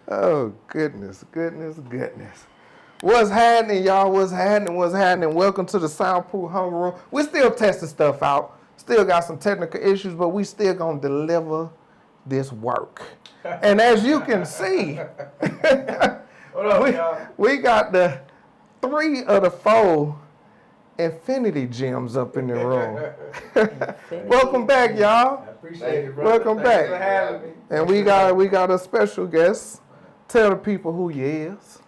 Oh, goodness. What's happening, y'all? What's happening? Welcome to the Soundproof Hunger Room. We're still testing stuff out. Still got some technical issues, but we still gonna deliver this work. And as you can see, we got the 3 of the 4 infinity gems up in the room. Welcome back, y'all. I appreciate it, brother. Welcome back. Thanks for having me. And we got a special guest. Tell the people who you is.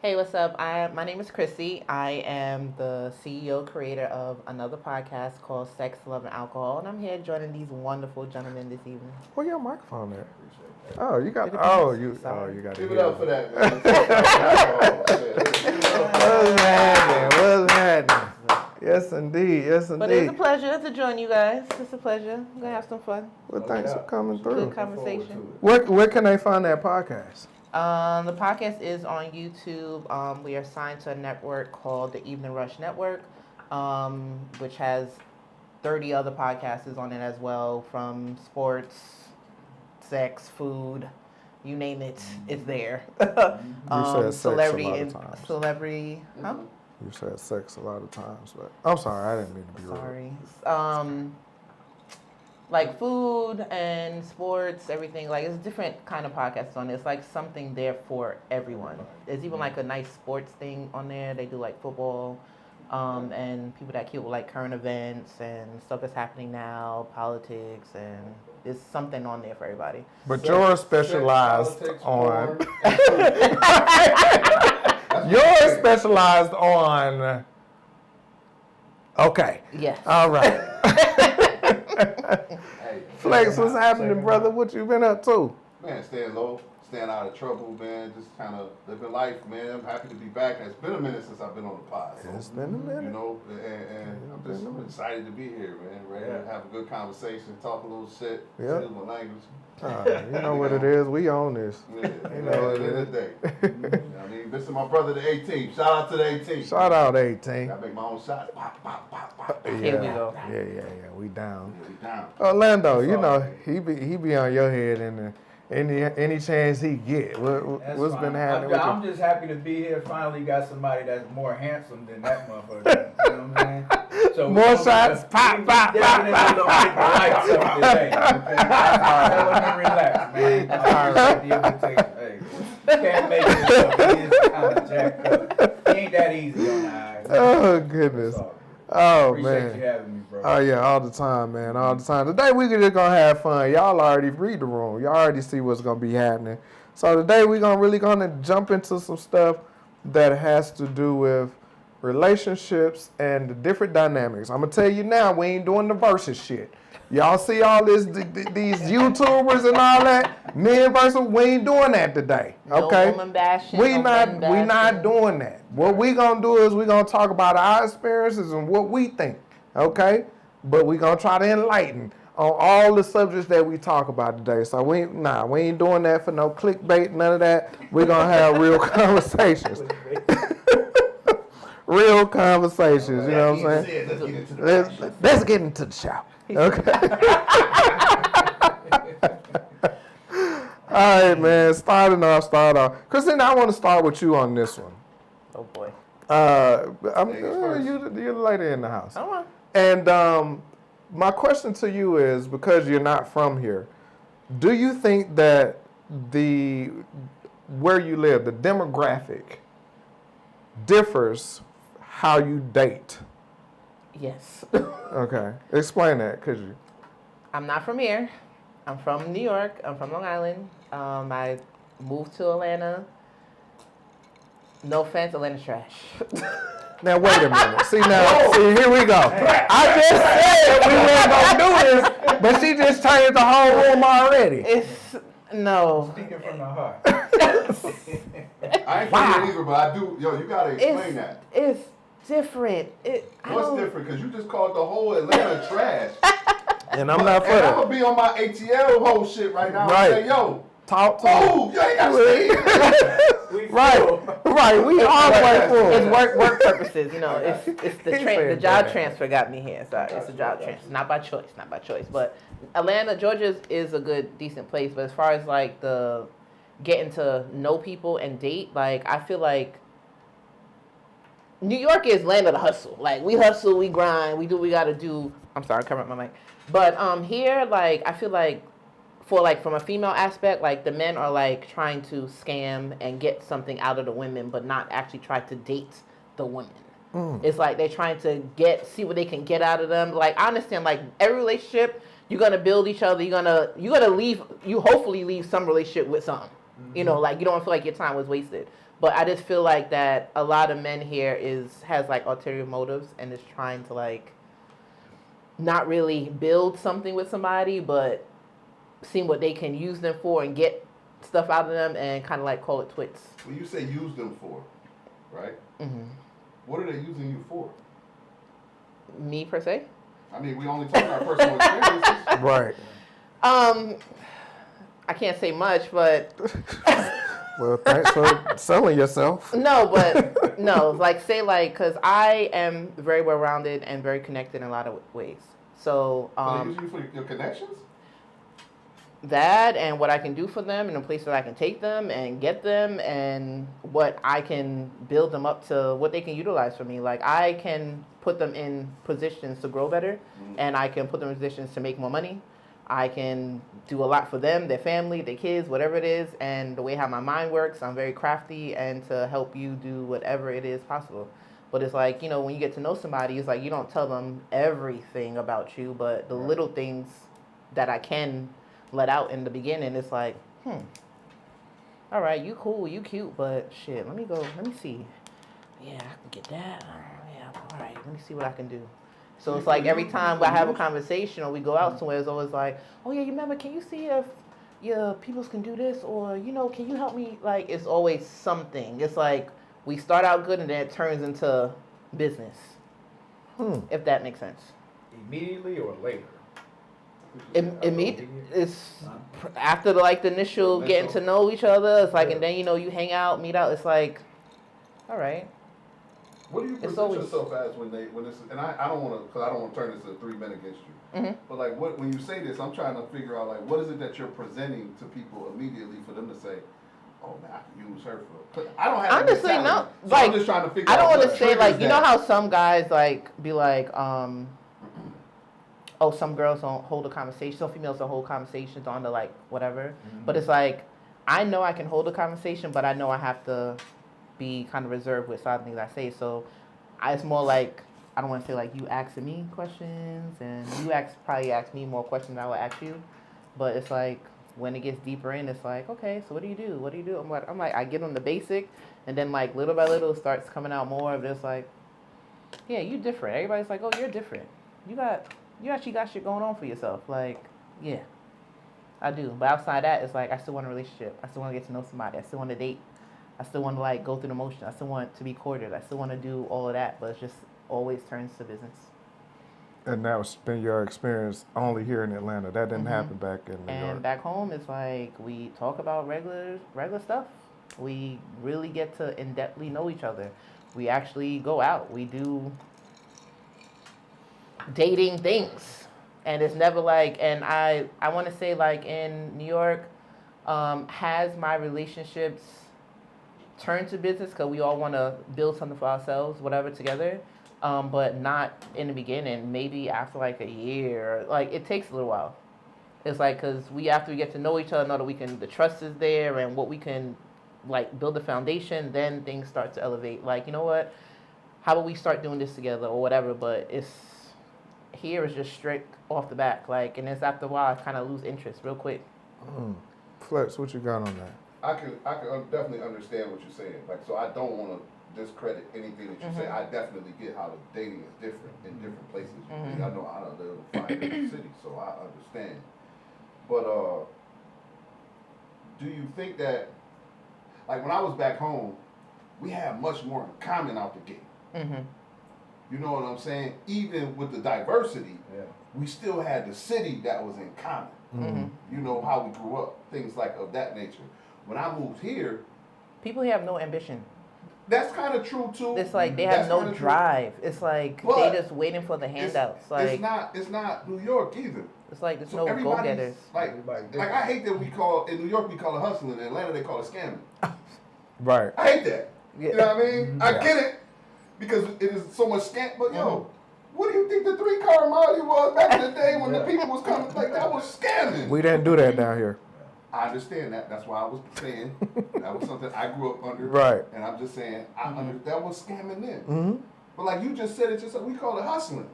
Hey, what's up? My name is CHRISSY. I am the CEO, creator of another podcast called Sex, Love, and Alcohol, and I'm here joining these wonderful gentlemen this evening. Where your microphone at? Oh, you got. You got. Give it up for that, man. What's happening? Yes, indeed. But it's a pleasure to join you guys. It's a pleasure. We're gonna have some fun. Well, thanks for coming through. Good conversation. Where can they find that podcast? The podcast is on YouTube. We are signed to a network called the Evening Rush Network, which has 30 other podcasts on it as well, from sports, sex, food, you name it, it's there. You said sex celebrity a lot and of times. celebrity, huh? You said sex a lot of times, but I'm sorry, I didn't mean to be rude. Sorry. Like food and sports, everything. Like, it's different kind of podcasts on it. It's like something there for everyone. There's even like a nice sports thing on there. They do like football, and people that keep like current events and stuff that's happening now, politics, and there's something on there for everybody. But you're specialized on. You're specialized on. Okay. Yes. All right. Flex, what's happening, brother? What you been up to? Man, staying low, staying out of trouble, man. Just kind of living life, man. I'm happy to be back. It's been a minute since I've been on the pod. So, It's been a minute. You know, and I'm excited to be here, man. Ready to have a good conversation, talk a little shit, use my language. You know what it is. We own this. Yeah, you know, at the end of the day. You know what I mean? Missing my brother, the 18. Shout out to the 18. Shout out 18. I make my own shots. Pop, pop, pop, pop. Here we go. Yeah. We down. Yeah, we down. Orlando, you know, he be on your head and any chance he get. What's been happening with I'm just happy to be here. Finally got somebody that's more handsome than that motherfucker. You know what I'm saying? So more shots, pop. Definitely don't make the lights up today. Let me relax, man. I appreciate the invitation. Hey, can't make it up. He is kind of jacked up. He ain't that easy on the eyes. Oh, goodness. Oh, Appreciate man. you having me, bro. Oh, yeah, all the time, man, all the time. Today, we just going to have fun. Y'all already read the room. Y'all already see what's going to be happening. So today, we're really going to jump into some stuff that has to do with relationships and the different dynamics. I'm going to tell you now, we ain't doing the versus shit. Y'all see all these YouTubers and all that? Men versus, we ain't doing that today. Okay? No woman bashing, we no not men doing that. What we gonna do is we gonna talk about our experiences and what we think. Okay? But we gonna try to enlighten on all the subjects that we talk about today. So we ain't doing that for no clickbait, none of that. We gonna have real conversations. Real conversations, you know what I'm saying? Let's get into the show. Okay. All right, man. Start off. Christine, I want to start with you on this one. Oh boy. You're the lady in the house. I don't know. And my question to you is, because you're not from here, do you think that where you live, the demographic, differs how you date? Yes. Okay. Explain that, could you? I'm not from here. I'm from New York. I'm from Long Island. I moved to Atlanta. No offense, Atlanta's trash. Now, wait a minute. See, here we go. I just said we weren't going to do this, but she just changed the whole room already. No. Speaking from the heart. I ain't from here either, but I do. Yo, you got to explain that. It's different. What's different? Because you just called the whole Atlanta trash. And I'm not for that. that. I'm going to be on my ATL whole shit right now and say, yo, talk to you ain't got to stay. Right. We all play full. It's work purposes, you know. It's the job transfer got me here. So it's a job transfer, not by choice. But Atlanta, Georgia is a good, decent place. But as far as like the getting to know people and date, like I feel like New York is land of the hustle. Like we hustle, we grind, we do what we gotta do. I'm sorry, cover up my mic. But here, like I feel like for like from a female aspect, like the men are like trying to scam and get something out of the women, but not actually try to date the women. It's like they're trying to see what they can get out of them. Like I understand, like every relationship, you're gonna build each other. You're gonna leave. You hopefully leave some relationship with something. You know, like you don't feel like your time was wasted. But I just feel like that a lot of men here has like ulterior motives and is trying to like not really build something with somebody, but seeing what they can use them for and get stuff out of them and kind of like call it twits. When you say use them for, right? Mm-hmm. What are they using you for? Me per se? I mean, we only talk about personal experiences. Right. I can't say much, but Well, thanks for selling yourself. no, but no, like say like, cause I am very well rounded and very connected in a lot of ways. So So they use you for your connections? that and what I can do for them and the places that I can take them and get them and what I can build them up to what they can utilize for me. Like I can put them in positions to grow better and I can put them in positions to make more money. I can do a lot for them, their family, their kids, whatever it is. And the way how my mind works, I'm very crafty and to help you do whatever it is possible. But it's like, you know, when you get to know somebody, it's like you don't tell them everything about you, but the little things that I can let out in the beginning, it's like, all right, you cool, you cute, but shit, let me see. Yeah, I can get that. Yeah, all right, let me see what I can do. So it's like every time I have a conversation or we go out somewhere, it's always like, oh yeah, you remember, can you see if your peoples can do this? Or, you know, can you help me? Like, it's always something. It's like we start out good and then it turns into business. If that makes sense. Immediately or later? It's after the initial getting to know each other. It's like, and then, you know, you hang out, meet out. It's like, all right. What do you present yourself as when this? And I don't want to turn this into 3 men against you. Mm-hmm. But like, when you say this, I'm trying to figure out like, what is it that you're presenting to people immediately for them to say, oh man, I can use her for. I don't have. Honestly, no. So like, I'm just trying to figure I don't out. want to say like, you know how some guys like be like, oh, some girls don't hold a conversation, some females don't hold conversations on the like whatever. But it's like, I know I can hold a conversation, but I know I have to be kind of reserved with certain things I say. So it's more like, I don't want to say like you asking me questions and you probably ask me more questions than I would ask you. But it's like when it gets deeper in, it's like, okay, so what do you do? What do you do? I'm like, I give them the basic, and then like little by little starts coming out more of this like, yeah, you different. Everybody's like, oh, you're different. You actually got shit going on for yourself. Like, yeah, I do. But outside that, it's like I still want a relationship. I still want to get to know somebody. I still want to date. I still want to like go through the motion. I still want to be courted. I still want to do all of that. But it just always turns to business. And that's been your experience only here in Atlanta. That didn't happen back in New York. And back home, it's like we talk about regular stuff. We really get to in-depthly know each other. We actually go out. We do dating things. And it's never like, and I want to say like in New York, has my relationships turned to business because we all want to build something for ourselves, whatever, together. But not in the beginning, maybe after like a year. Like it takes a little while. It's like, cause after we get to know each other, know that the trust is there and what we can like build a foundation, then things start to elevate. Like, you know what, how about we start doing this together or whatever, but here is just straight off the back. Like, and it's after a while, I kind of lose interest real quick. Flex, what you got on that? I can definitely understand what you're saying. Like, so I don't want to discredit anything that you say. I definitely get how the dating is different in different places. I know I don't live in 5 different cities, so I understand. But do you think that, like when I was back home, we had much more in common out the gate? You know what I'm saying? Even with the diversity, we still had the city that was in common. You know how we grew up, things like of that nature. When I moved here, people here have no ambition. That's kind of true too. It's like they have no drive. It's like they just waiting for the handouts. It's not New York either. It's like there's So no everybody's go-getters. like Everybody I hate that we call in New York we call it hustling. In Atlanta they call it scamming. Right. I hate that. Yeah. You know what I mean? I Yeah. get it because it is so much scam. But yo, what do you think the 3-car Marty was back in the day when the people was coming? Like that was scamming. We didn't do that down here. I understand that. That's why I was saying that was something I grew up under. Right. And I'm just saying that was scamming then. Mm-hmm. But like you just said it yourself, we call it hustling.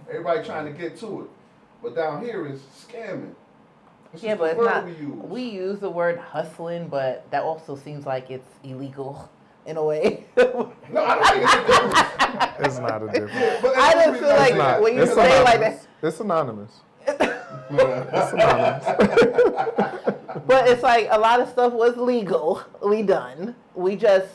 Everybody trying to get to it. But down here is scamming. It's Yeah, just but the it's word not. we use. We use the word hustling, but that also seems like it's illegal in a way. No, I don't think it's a difference. It's not a difference. But I just feel like It's not. when you It's say it like anonymous. that, It's anonymous. It's anonymous. but it's like a lot of stuff was legally done. We just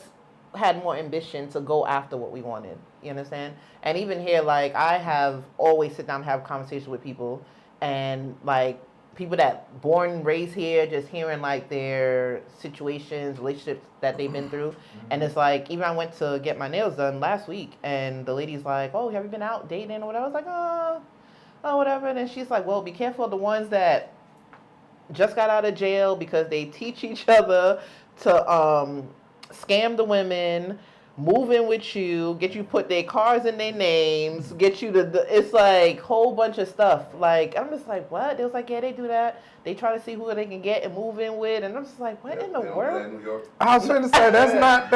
had more ambition to go after what we wanted. You understand? And even here, like I have always sit down and have conversations with people, and like people that born and raised here, just hearing like their situations, relationships that they've been through. And it's like, even I went to get my nails done last week, and the lady's like, "Oh, have you been out dating or whatever?" I was like, "Oh, whatever." And then she's like, "Well, be careful of the ones that just got out of jail because they teach each other to scam the women, move in with you, get you put their cars in their names, get you to it's like whole bunch of stuff." Like I'm just like, what? They was like, yeah, they do that. They try to see who they can get and move in with, and I'm just like, what in the They don't do that world? in New York. I was trying to say that's not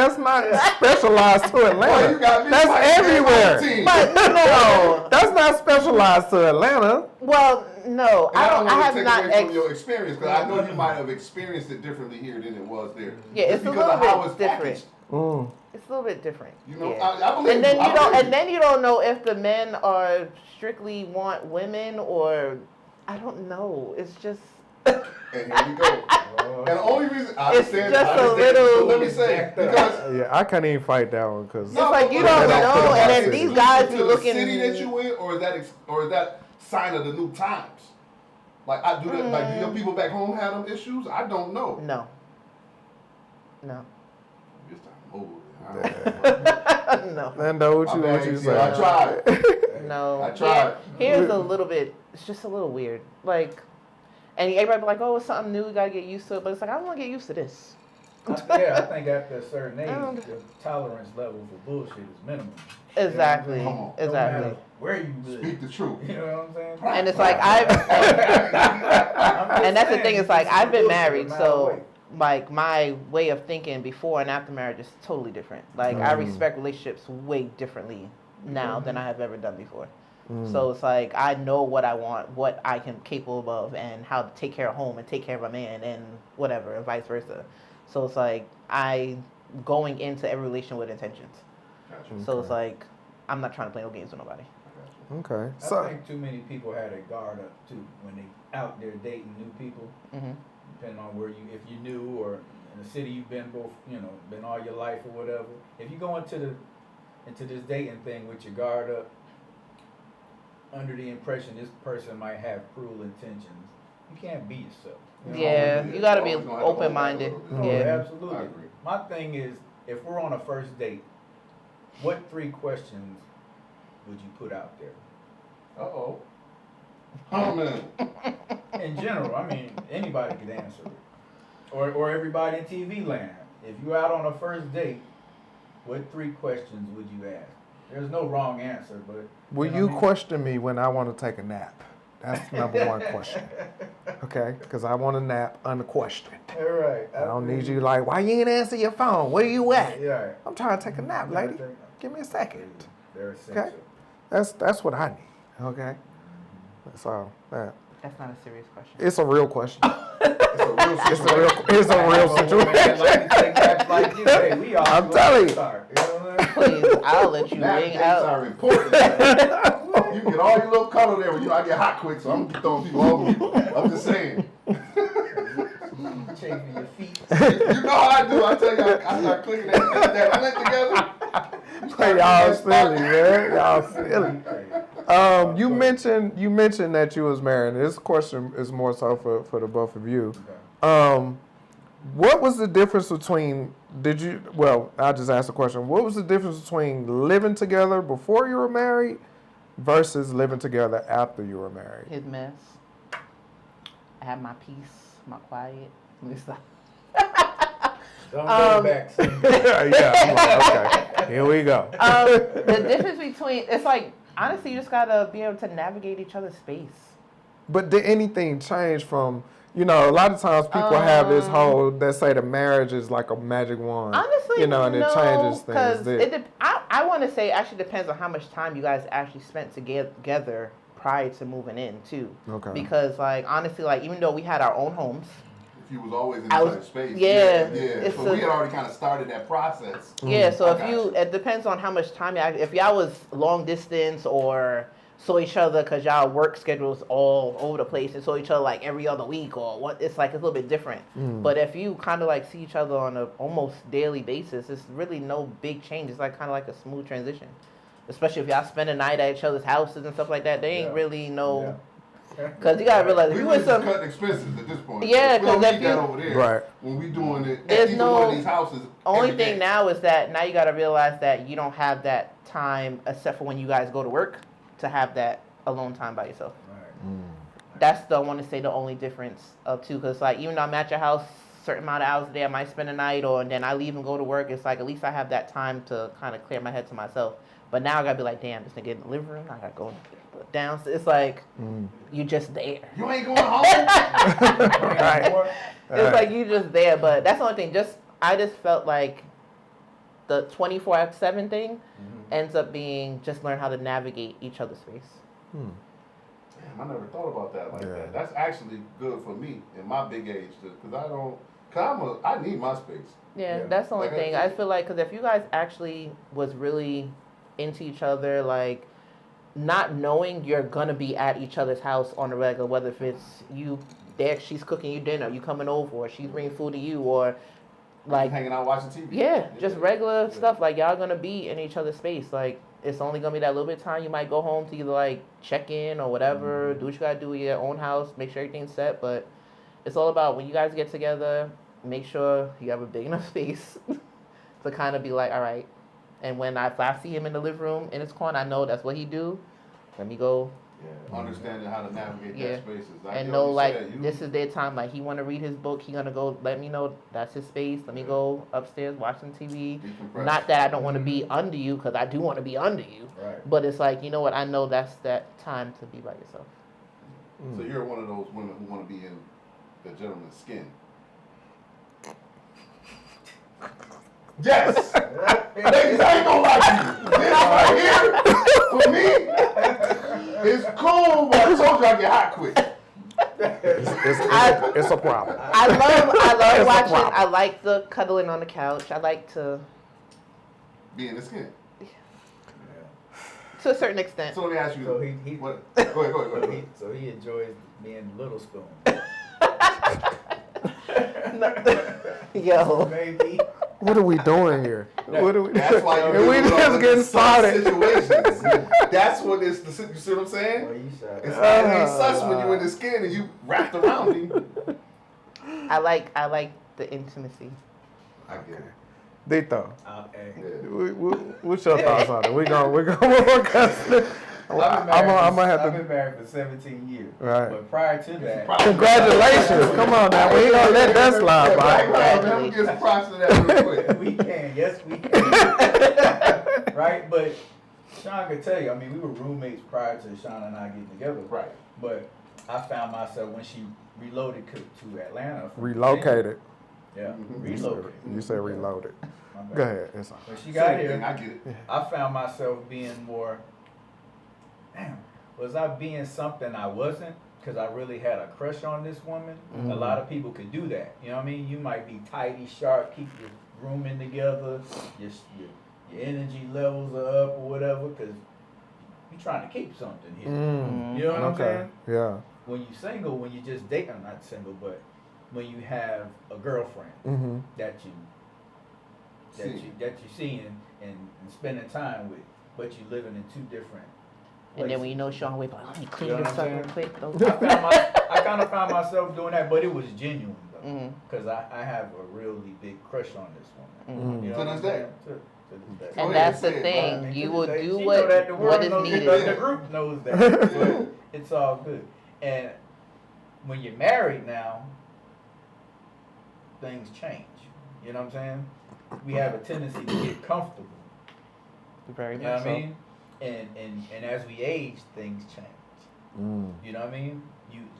specialized to Boy, Atlanta. you got me That's fighting everywhere. my team. But no, That's not specialized to Atlanta. well, no, And I don't I want have to take not. away from your experience because I know you might have experienced it differently here than it was there. Yeah, Just it's a because little of how bit it's different. packaged. It's a little bit different. You know, yeah. I believe And then you. you I don't, believe and then you don't know if the men are strictly want women or I don't know. It's just. And here we go. And the only reason I It's understand, just I a understand, little- but let me say because Yeah, I can't even fight that one because It's like you but don't is that- know, is and that then these exclusive guys to be the looking. city that you in, or is that sign of the new times? Like do your people back home have them issues? I don't know. No. No. This time over. I don't know. No. Nando, what My you bad, say? ATL. I tried. No. I tried. Here's a little bit. It's just a little weird. Like, and everybody be like, "Oh, it's something new. We gotta get used to it." But it's like I don't want to get used to this. I think after a certain age, the tolerance level for bullshit is minimum. Exactly. Come on. No Exactly. matter where you live. Speak the truth. You know what I'm saying? And it's like and that's the thing. It's like I've been married, so like my way of thinking before and after marriage is totally different. Like I respect relationships way differently now than I have ever done before. So it's like I know what I want, what I can capable of, and how to take care of home and take care of my man and whatever, and vice versa. So it's like I going into every relation with intentions. So it's like I'm not trying to play no games with nobody. Okay. I So think too many people had their guard up too when they out there dating new people. Depending on where if you knew or in the city you've been been all your life or whatever. If you go into this dating thing with your guard up, under the impression this person might have cruel intentions, you can't be yourself. Yeah, you gotta be open-minded. Oh, Yeah. absolutely. I agree. My thing is, if we're on a first date, what 3 questions would you put out there? Uh-oh. Oh, man. In general, I mean, anybody could answer it. Or everybody in TV land. If you're out on a first date, what 3 questions would you ask? There's no wrong answer, but... will you question me when I want to take a nap? That's number one question. Okay? Because I want to nap unquestioned. All right. I don't need you like, why you ain't answer your phone? Where you at? Yeah. I'm trying to take a nap, lady. Give me a second. They're essential. Okay? That's what I need. Okay? That's all. That. That's not a serious question. It's a real question. It's a real It's situation. a real. It's a real situation. I'm telling you. Please, I'll let you Nap ring dates out. are important. You can get all your little color there. I get hot quick, so I'm throwing people over. I'm just saying. Chafing your feet. You know how I do. I tell you, I start clicking that link together. Hey, y'all silly, man. Y'all silly. You mentioned that you was married. This question is more so for the both of you. What was the difference between I'll just ask the question. What was the difference between living together before you were married versus living together after you were married? His mess. have my peace, my quiet. Let me stop. Don't go back. Yeah, I'm like, okay, here we go. The difference between, it's like, honestly, you just gotta be able to navigate each other's space. But did anything change from, a lot of times people have this whole, they say the marriage is like a magic wand. Honestly, and it changes because things. I want to say it actually depends on how much time you guys actually spent together prior to moving in too. Okay. Because like honestly, like even though we had our own homes, If you was always in the same space. Yeah. So we had already kind of started that process. Yeah. So it depends on how much time if y'all was long distance or saw each other because y'all work schedules all over the place and saw each other like every other week or what, it's like a little bit different. But if you kind of like see each other on a almost daily basis, it's really no big change. It's like kind of like a smooth transition, especially if y'all spend a night at each other's houses and stuff like that. They ain't really no. Because you gotta realize if you with some cutting expenses at this point. Yeah, we don't because need if that you over there. Right. When we doing it, There's at each one of no- these houses. only every day. thing now is that now you gotta realize that you don't have that time except for when you guys go to work to have that alone time by yourself. That's I want to say the only difference of two, because like even though I'm at your house certain amount of hours a day, I might spend a night or then I leave and go to work. It's like at least I have that time to kind of clear my head to myself. But now I gotta be like, damn, this nigga in the living room. I gotta go downstairs. It's like you just there. You ain't going home. Right. It's like you just there. But that's the only thing. I just felt like the 24/7 thing ends up being just learn how to navigate each other's space. Damn, I never thought about that like Yeah. that. That's actually good for me in my big age, because I need my space. Yeah, Yeah. that's the only Like, thing. I feel like, because if you guys actually was really into each other, like, not knowing you're going to be at each other's house on a regular, whether if it's you there, she's cooking you dinner, you coming over, or she's bringing food to you, or, like, Hanging out watching TV. yeah, just regular Yeah. stuff. Like, y'all going to be in each other's space. Like, it's only going to be that little bit of time you might go home to either, like, check in or whatever, do what you got to do in your own house, make sure everything's set, but it's all about when you guys get together, make sure you have a big enough space to kind of be like, all right. And when if I see him in the living room in his corner, I know that's what he do. Let me go Yeah. Understanding how to navigate Yeah. that spaces. and know like this is their time. Like he want to read his book, he gonna go. Let me know that's his space. Let me go upstairs watch some TV. Not that I don't want to be under you, because I do want to be under you. Right. But it's like, you know what? I know that's that time to be by yourself. So you're one of those women who want to be in the gentleman's skin. Yes! Ladies, I ain't gonna lie to you. This right here, for me, is cool, but I told you I get hot quick. It's a problem. I love a watching. problem. I like the cuddling on the couch. I like to Be in the skin. a certain extent. So let me ask you. So he Go ahead. So he enjoys being Little Spoon. Yo. Maybe. What are we doing here? What are we? That's why And you're we doing all just the getting started. situations. That's what it's. You see what I'm saying? Well, you shot. It ain't sus when you in the skin and you wrapped around me. I like the intimacy. I get it. Dito, Hey. Yeah. what's your thoughts on it? We're gonna work on it. I'm gonna have I've to. been married for 17 years. Right. But prior to that, Congratulations! Come on now, we ain't gonna let that slide Right, by. let me get some props to that real quick. we can. Yes, we can. Right? But Sean could tell you, I mean, we were roommates prior to Sean and I getting together. Right. But I found myself when she reloaded to Atlanta. from Relocated. Virginia. Yeah, Mhm. relocated. You said reloaded. My bad. Go ahead. It's on. When she got Same thing, here, I get it. I found myself being more, damn, was I being something I wasn't? Because I really had a crush on this woman. A lot of people could do that. You know what I mean? You might be tidy, sharp, keep your rooming together, your energy levels are up or whatever, because you're trying to keep something here. You know what I'm Okay. saying? Yeah. When you single, when you just date, I'm not single, but when you have a girlfriend Mm-hmm. that you see and spending time with, but you living in two different And then places. when you know Sean, we like, let me clean You know this what up I'm real quick. I kind of found myself doing that, but it was genuine though, Mhm. because I have a really big crush on this woman. Mhm. You know To what this I'm day. saying? To this day. And Go ahead, that's the say it, thing. Right. You To will this day. do She know that the what world is knows needed. it, the group knows that, but it's all good. And when you're married now, things change. You know what I'm saying? We have a tendency to get comfortable. Very You much know what so. I mean? And as we age, things change. You know what I mean?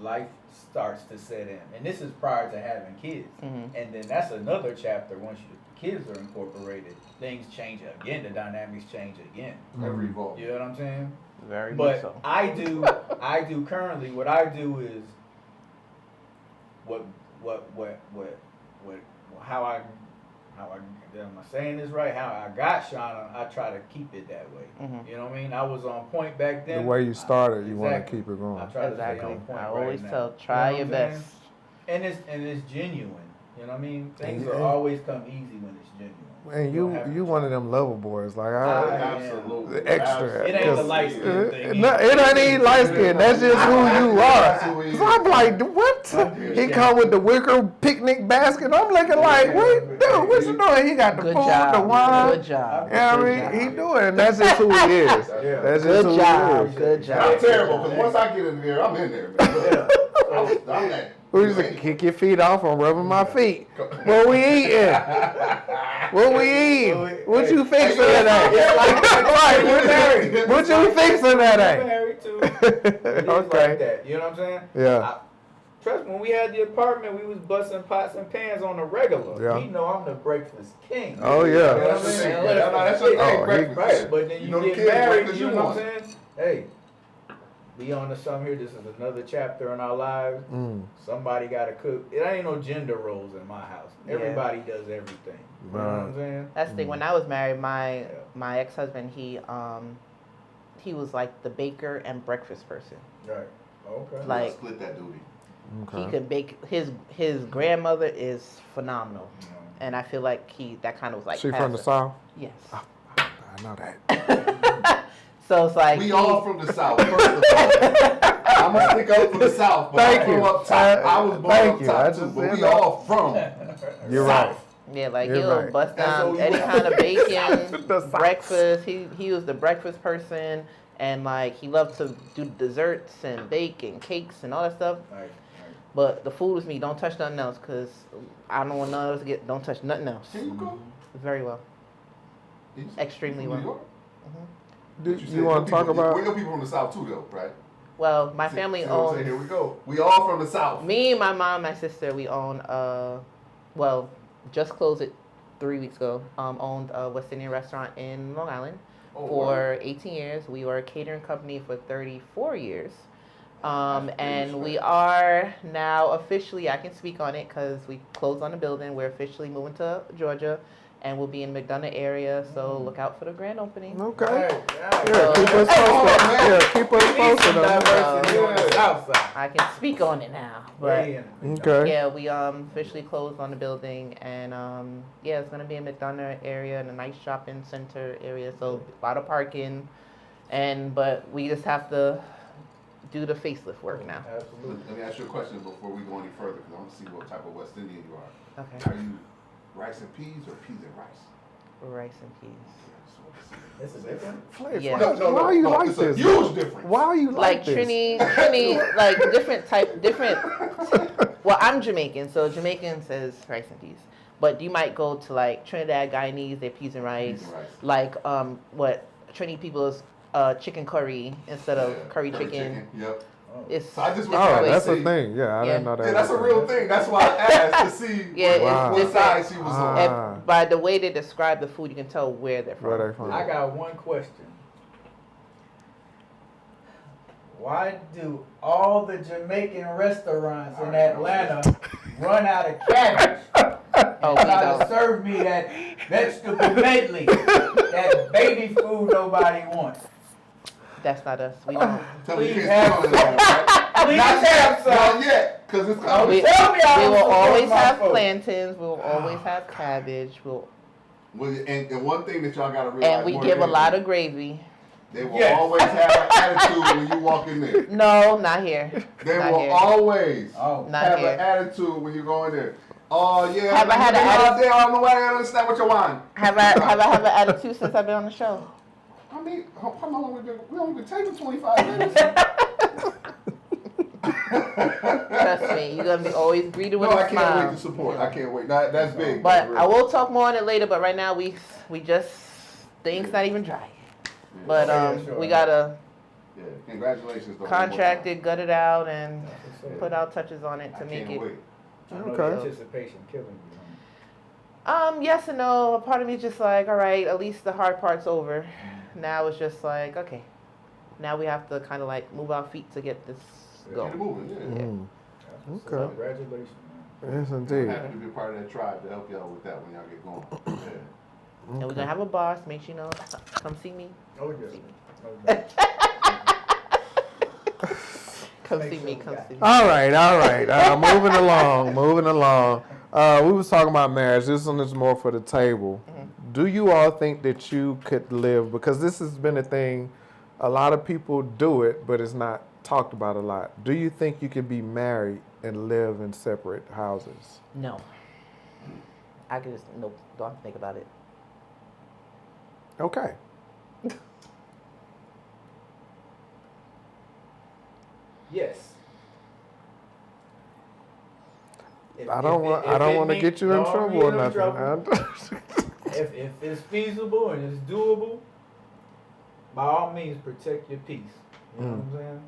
Life starts to set in, and this is prior to having kids. And then that's another chapter. Once your kids are incorporated, things change again. The dynamics change again. Every evolve. You know what I'm saying? Very But much so. I do currently. What I do is how I am I saying this right? How I got Shauna, I try to keep it that way. You know what I mean? I was on point back then. The way you started, you want to Exactly. keep it going. I try to stay Exactly. on point I right always now. tell, try You your know what I'm best. saying? And it's genuine. You know what I mean? Things Yeah. will always come easy when it's genuine. And don't have to you try. one of them lover boys. Like Absolutely. extra. It ain't the light skin thing. No, it ain't even light skin. That's just who you That's are. who he is. So I'm like, what? He come with the wicker picnic basket. I'm looking like, wait, dude, what you doing? He got the Good food, job. the wine. Good job. You know what I mean? He doing it. And that's just who he is. That's just Good who job. he is. Good I'm job. terrible because once I get in there, I'm in there. Man. I'm that. We used to kick your feet off and rubbing my feet. What we eating? What we eating? What you fixing today? Right, what you fixing today? Married too. It is like that. You know what I'm saying? Yeah. Trust me, when we had the apartment, we was busting pots and pans on the regular. Yeah. He know I'm the breakfast king. Oh, yeah. You know what I'm saying? That's your thing, Oh, breakfast. Right, but then you know the get kids married, breakfast you know what I'm want. saying? Hey, be on to something here. This is another chapter in our lives. Somebody got to cook. It ain't no gender roles in my house. Everybody does everything. You know what I'm saying? That's the thing. When I was married, my ex-husband, he was like the baker and breakfast person. Right. Okay. Like Split that duty. he could bake. His grandmother is phenomenal, and I feel like that kind of was like. She from the South? Yes. I know that. So it's like We all from the South, first of all. I'm going to stick up for the South, but Thank I grew you. up top. I was born Thank up you. top I too, just but said we that. all from You're South. right. Yeah, like You're he'll right. bust That's down all you any want. kind of bacon, The South. breakfast. He was the breakfast person, and like he loved to do desserts and bake and cakes and all that stuff. Right. But the food was me. Don't touch nothing else, cause I don't want none of us to get. Don't touch nothing else. Can you go? Very well. Extremely New well. York? Do said you want to talk We about? know people from the South too, though, right? Well, my See- family see what I'm saying? owns. Here we go. We all from the South. Me, my mom, my sister, we own. Well, just closed it 3 weeks ago. Owned a West Indian restaurant in Long Island Oh, for 18 years. We were a catering company for 34 years. And we are now officially, I can speak on it because we closed on the building. We're officially moving to Georgia, and we'll be in McDonough area. So look out for the grand opening. Okay. Right. Yeah, keep us posted. Yeah, keep us posted. on that. Diversity on the South side. I can speak on it now, but. Yeah. Okay. Yeah, we officially closed on the building, and yeah, it's gonna be in McDonough area in a nice shopping center area, so a lot of parking, but we just have to do the facelift work now. Absolutely. Let me ask you a question before we go any further, because I want to see what type of West Indian you are. Okay, Are you rice and peas or peas and rice? rice and peas. This is different. Flavor. Yeah. Why are you like it's this? a huge difference. Why are you Like this? Trini, like different. Well, I'm Jamaican, so Jamaican says rice and peas, but you might go to like Trinidad Guyanese, they're peas and rice. Peas and rice. Like what Trini people is chicken curry instead of Yeah, curry chicken. Yep. It's So I just Oh, was that's trying a to see. thing. Yeah, I didn't know that. Yeah, that's a was real thing. That's why I asked to see Yeah, Wow. what it's side different. she was Ah. on. By the way they describe the food, you can tell where they're from. Where they from? I got one question. Why do all the Jamaican restaurants in Atlanta run out of cabbage Oh, and we try to don't. serve me that vegetable medley, that baby food nobody wants? That's not us. We don't. Tell me you Please can't have speak on it, right? Please have some. Not yet, because it's Don't coming. tell me I We don't will support always my have folks. plantains. We will always have cabbage. Well, and one thing that y'all got to realize. And we more give a than lot anything, of gravy. They will Yes. always have an attitude when you walk in there. No, not here. They Not will here. always Oh, Not have here. an attitude when you go in there. Oh yeah, Have I had you an been out attitude? there? I don't know why I understand what you want. Have I have an attitude since I've been on the show? I mean, how long we been? We only been taping 25 minutes. Trust me, you're gonna be always greeted with No, a I smile. can't wait to support. I can't wait. That's big. But That's I real. will talk more on it later. But right now we just things not even dry. But sure. we gotta Yeah, congratulations. Though, contract it, gut it out, and That's what's up. put our touches on it I to make can't it. wait. I know Okay. the anticipation killing you. Yes and no. A part of me is just like, all right, at least the hard part's over. Now it's just like, okay, now we have to kind of like move our feet to get this Keep it going. moving. Yeah. Mm. That's Okay. Congratulations, man. Yes, I'm indeed. happy to be a part of that tribe to help y'all with that when y'all get going. Yeah. And we're gonna have a boss. Make sure you know, come see me. Oh, See yeah. me. No doubt. Come Make see sure me. we Come got see me. All right. Moving along. We was talking about marriage. This one is more for the table. Do you all think that you could live, because this has been a thing, a lot of people do it, but it's not talked about a lot. Do you think you could be married and live in separate houses? No. I can just don't think about it. Okay. Yes. I don't want to get you in trouble or nothing. If it's feasible and it's doable, by all means protect your peace. You know what I'm saying?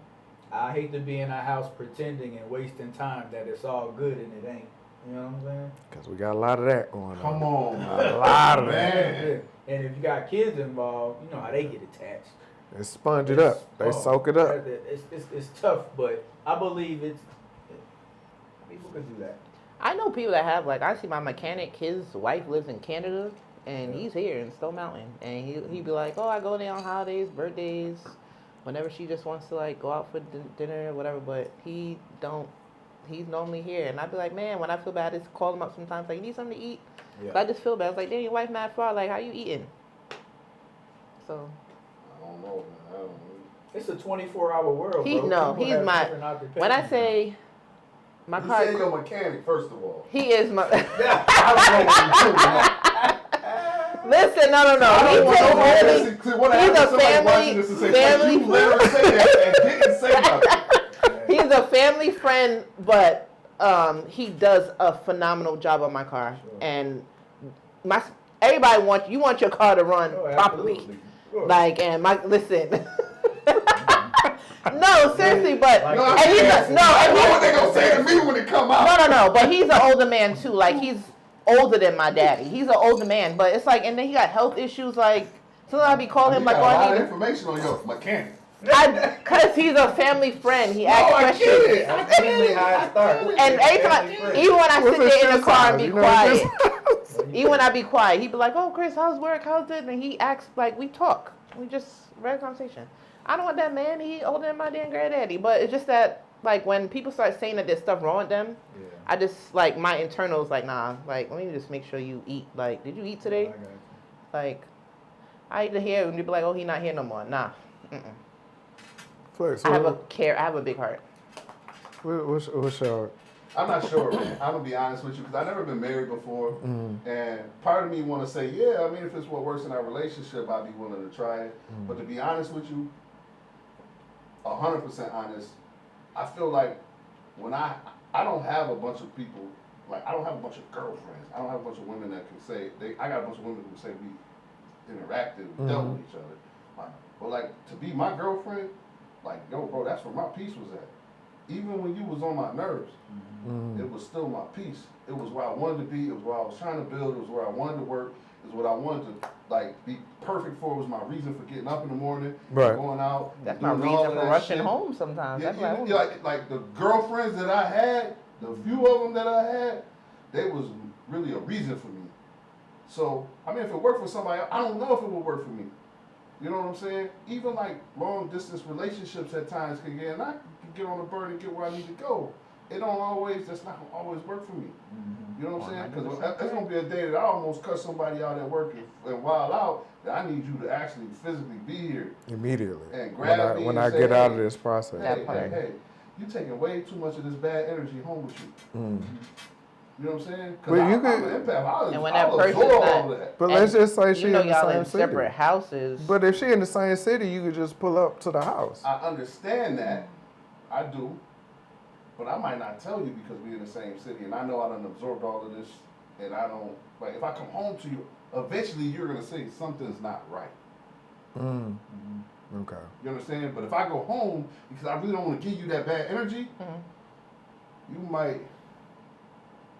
I hate to be in a house pretending and wasting time that it's all good and it ain't. You know what I'm saying? Because we got a lot of that going on. Come on, A lot of that. man. And if you got kids involved, you know how they get attached. They sponge it up. They soak it up. It's tough, but I believe people can do that. I know people that have, like, I see my mechanic, his wife lives in Canada, and he's here in Stone Mountain. And he'd be like, oh, I go there on holidays, birthdays, whenever she just wants to, like, go out for dinner or whatever. But he's normally here. And I'd be like, man, when I feel bad, I just call him up sometimes, like, you need something to eat? Yeah. So I just feel bad. I was like, damn, your wife mad far. Like, how you eating? So, I don't know, man. It's a 24-hour world, bro. he's People have my, different occupations. when I say my You car, say you're a mechanic, first of all. he is my, I don't know what you're doing. listen, no. I He don't want takes nobody really, to see what he's happens a to somebody family- watching this and say, family you literally say that and didn't say nothing. he's a family friend, but he does a phenomenal job on my car. Sure. And everybody wants your car to run Oh, properly. absolutely. Sure. Like, and listen. No, seriously, but Like- No, and he's what would they gonna say to me when it come out? no, but he's an older man too. Like, he's older than my daddy. He's an older man, but it's like, and then he got health issues. Like, sometimes I be calling him You like, got a oh, lot I of need, information on your mechanic. cause he's a family friend. He No, asks I questions. get it. I That's get usually it. how it starts. And every time, even when I sit there in the car and be quiet, even when I be quiet, he be like, "Oh, Chris, how's work? How's this?" And he acts like we talk. We just regular conversation. I don't want that man. He older than my damn granddaddy. But it's just that, like, when people start saying that there's stuff wrong with them, Yeah. I just, like, my internals, like, nah. Like, let me just make sure you eat. Like, did you eat today? I got you. Like, I eat here, and you be like, oh, he not here no more. Nah. Mm-mm. Flex, I have a big heart. what's your... I'm not sure. I'm gonna be honest with you because I've never been married before, and part of me want to say, yeah. I mean, if it's what works in our relationship, I'd be willing to try it. But to be honest with you, 100% honest, I feel like when I don't have a bunch of people, like I don't have a bunch of girlfriends. I don't have a bunch of women that can say I got a bunch of women who say we interacted, we dealt with each other. But like to be my girlfriend, like yo, bro, that's where my peace was at. Even when you was on my nerves, it was still my peace. It was where I wanted to be. It was where I was trying to build. It was where I wanted to work. It was what I wanted to like be perfect for. It was my reason for getting up in the morning, Right. going out. That's my doing all reason of for that rushing shit. home sometimes. Yeah, That's why I want like the girlfriends that I had, the few of them that I had, they was really a reason for me. So I mean, if it worked for somebody, I don't know if it would work for me. You know what I'm saying? Even like long distance relationships at times can get, and I can get on the bird and get where I need to go. It don't always, that's not gonna always work for me. You know what I'm saying? Because that's gonna be a day that I almost cut somebody out at work and wild out, that I need you to actually physically be here. Immediately. And grab me when and I say, get out of hey, this process. That Hey, part. hey, hey, you taking way too much of this bad energy home with you. You know what I'm saying? But you I'm could- an empath. And when that I'll person's absorb not- all of that. But let's And just say she you know in the y'all same in city. separate houses. But if she in the same city, you could just pull up to the house. I understand that. I do. But I might not tell you because we're in the same city, and I know I done absorbed all of this, and I don't. Like if I come home to you, eventually you're gonna say something's not right. Okay. You understand? But if I go home because I really don't want to give you that bad energy, you might.